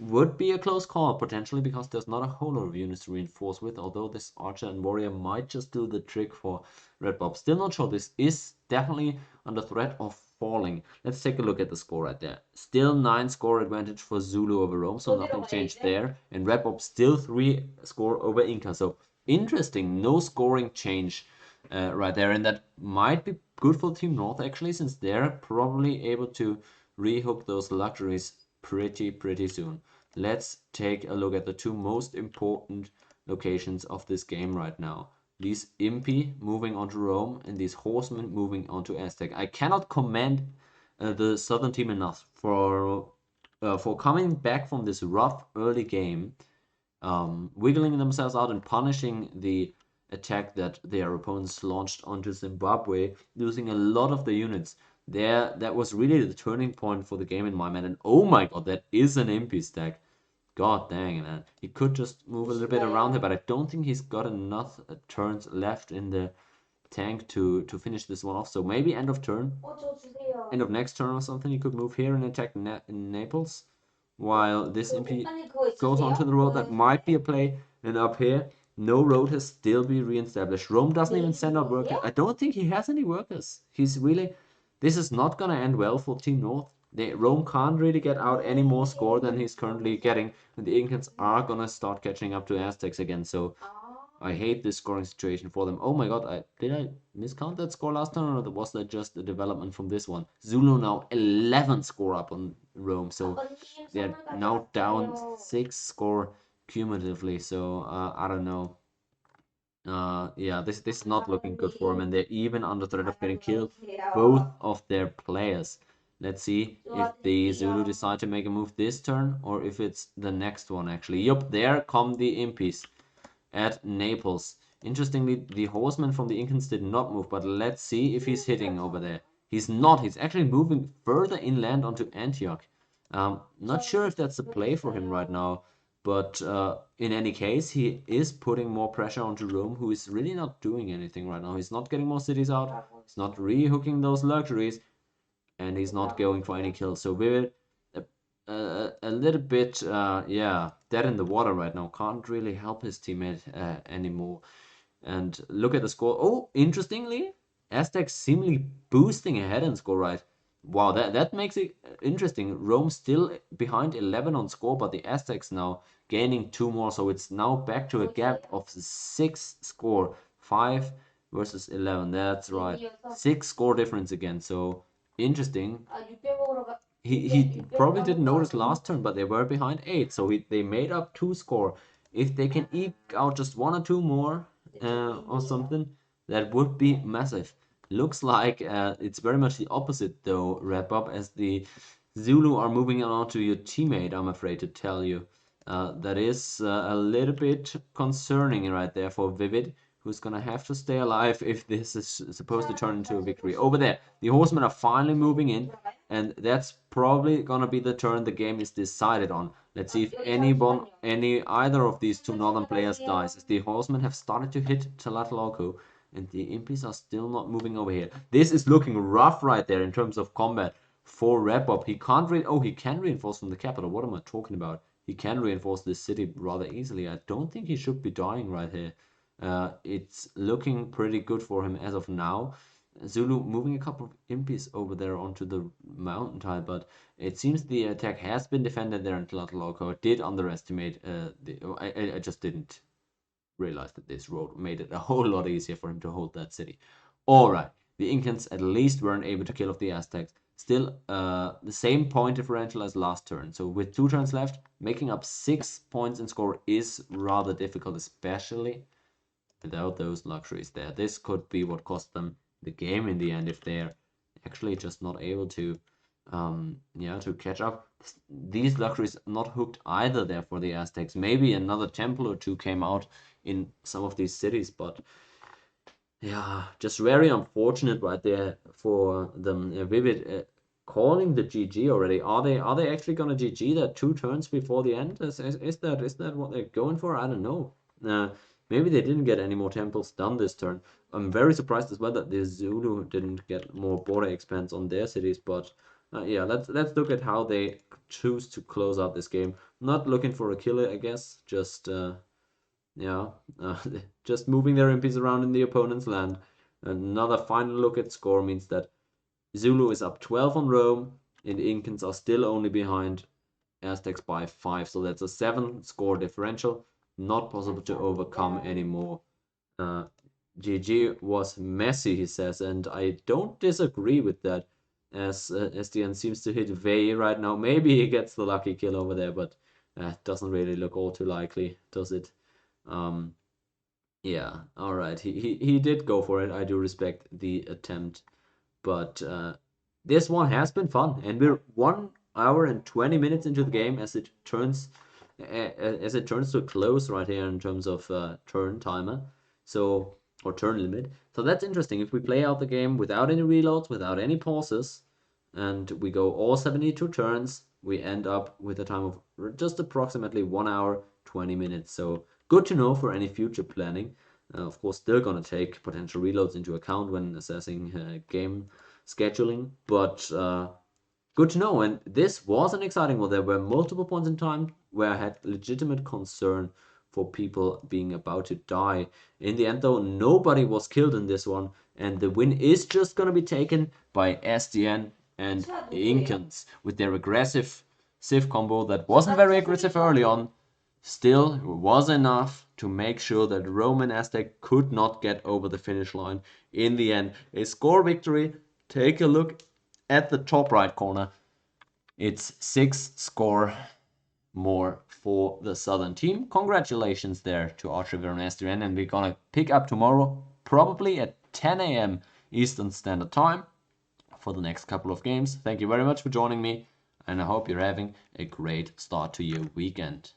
Would be a close call, potentially, because there's not a whole lot of units to reinforce with, although this archer and warrior might just do the trick for Readbob. Still not sure. This is definitely under threat of falling. Let's take a look at the score right there. Still 9 score advantage for Zulu over Rome, so nothing changed there. And Readbob still 3 score over Inca, so interesting, no scoring change right there, and that might be good for Team North actually, since they're probably able to rehook those luxuries pretty soon. let's take a look at the two most important locations of this game right now. These Impy moving onto Rome and these Horsemen moving onto Aztec. I cannot commend the Southern team enough for coming back from this rough early game, wiggling themselves out and punishing the attack that their opponents launched onto Zimbabwe, losing a lot of the units. That was really the turning point for the game in my mind. And oh my god, that is an Impy stack. God dang, man. He could just move a little bit around here, but I don't think he's got enough turns left in the tank to finish this one off. So maybe end of turn, end of next turn or something, he could move here and attack Naples, while this MP goes onto the road. That might be a play. And up here, no road has still been re-established. Rome doesn't even send out workers. I don't think he has any workers. He's really... This is not going to end well for Team North. Rome can't really get out any more score than he's currently getting. And the Incans are going to start catching up to Aztecs again. So I hate this scoring situation for them. Oh my god, did I miscount that score last time, or was that just a development from this one? Zulu now 11 score up on Rome, so they're now down 6 score cumulatively, so I don't know. Yeah, this is not looking good for them, and they're even under threat of getting killed, both of their players. Let's see if the Zulu decide to make a move this turn, or if it's the next one, actually. Yup, there come the Impies at Naples. Interestingly, the horseman from the Incans did not move, but let's see if he's hitting over there. He's not. He's actually moving further inland onto Antioch. Not sure if that's a play for him right now, but in any case, he is putting more pressure onto Rome, who is really not doing anything right now. He's not getting more cities out. He's not rehooking those luxuries, and he's not going for any kills. So Vivid, a little bit, yeah, dead in the water right now. Can't really help his teammate anymore. And look at the score. Oh, interestingly, Aztecs seemingly boosting ahead in score, right? Wow, that makes it interesting. Rome still behind 11 on score, but the Aztecs now gaining 2 more. So it's now back to a gap of 6 score. 5 versus 11. That's right. 6 score difference again. So interesting. He probably didn't notice last turn, but they were behind 8, so they made up 2 score. If they can eke out just 1 or 2 more or something, that would be massive. Looks like it's very much the opposite though, Readbob, as the Zulu are moving on to your teammate, I'm afraid to tell you. That is a little bit concerning right there for Vivid, who's gonna have to stay alive if this is supposed to turn into a victory. Over there, the horsemen are finally moving in, and that's probably gonna be the turn the game is decided on. Let's see if either of these two northern players dies, as the horsemen have started to hit Tlatelolco, and the Impies are still not moving over here. This is looking rough right there in terms of combat for Readbob. He can't he can reinforce from the capital. What am I talking about? He can reinforce this city rather easily. I don't think he should be dying right here. It's looking pretty good for him as of now. Zulu moving a couple of Impies over there onto the mountain tile, but it seems the attack has been defended there in Tlatelolco. I did underestimate I just didn't realize that this road made it a whole lot easier for him to hold that city. Alright, the Incans at least weren't able to kill off the Aztecs. Still, the same point differential as last turn. So with 2 turns left, making up 6 points in score is rather difficult, especially without those luxuries there. This could be what cost them the game in the end if they're actually just not able to to catch up. These luxuries not hooked either there for the Aztecs. Maybe another temple or two came out in some of these cities, but yeah, just very unfortunate right there for them. Vivid calling the GG already. Are they actually gonna GG that 2 turns before the end? Is that what they're going for? I don't know. Maybe they didn't get any more temples done this turn. I'm very surprised as well that the Zulu didn't get more border expands on their cities, but yeah, let's look at how they choose to close out this game. Not looking for a killer, I guess. Just yeah, just moving their impies around in the opponent's land. Another final look at score means that Zulu is up 12 on Rome, and the Incans are still only behind Aztecs by 5. So that's a 7 score differential. Not possible to overcome anymore. GG was messy, he says, and I don't disagree with that, as Sdn seems to hit Vey right now. Maybe he gets the lucky kill over there, but Doesn't really look all too likely, does it? Yeah, all right. He did go for it. I do respect the attempt, but this one has been fun, and we're 1 hour and 20 minutes into the game as it turns to a close right here in terms of turn timer, so or turn limit. So that's interesting. If we play out the game without any reloads, without any pauses, and we go all 72 turns, we end up with a time of just approximately 1 hour 20 minutes. So good to know for any future planning. Of course, still gonna take potential reloads into account when assessing game scheduling, but good to know. And this was an exciting one. There were multiple points in time where I had legitimate concern for people being about to die. In the end, though, nobody was killed in this one, and the win is just gonna be taken by Sdn and Inkens with their aggressive Civ combo that wasn't very aggressive early on. Still was enough to make sure that Roman Aztec could not get over the finish line in the end. A score victory. Take a look at the top right corner. It's 6 score more for the Southern team. Congratulations there to Archreaver and Sdn, and we're gonna pick up tomorrow, probably at 10 a.m. Eastern Standard Time, for the next couple of games. Thank you very much for joining me, and I hope you're having a great start to your weekend.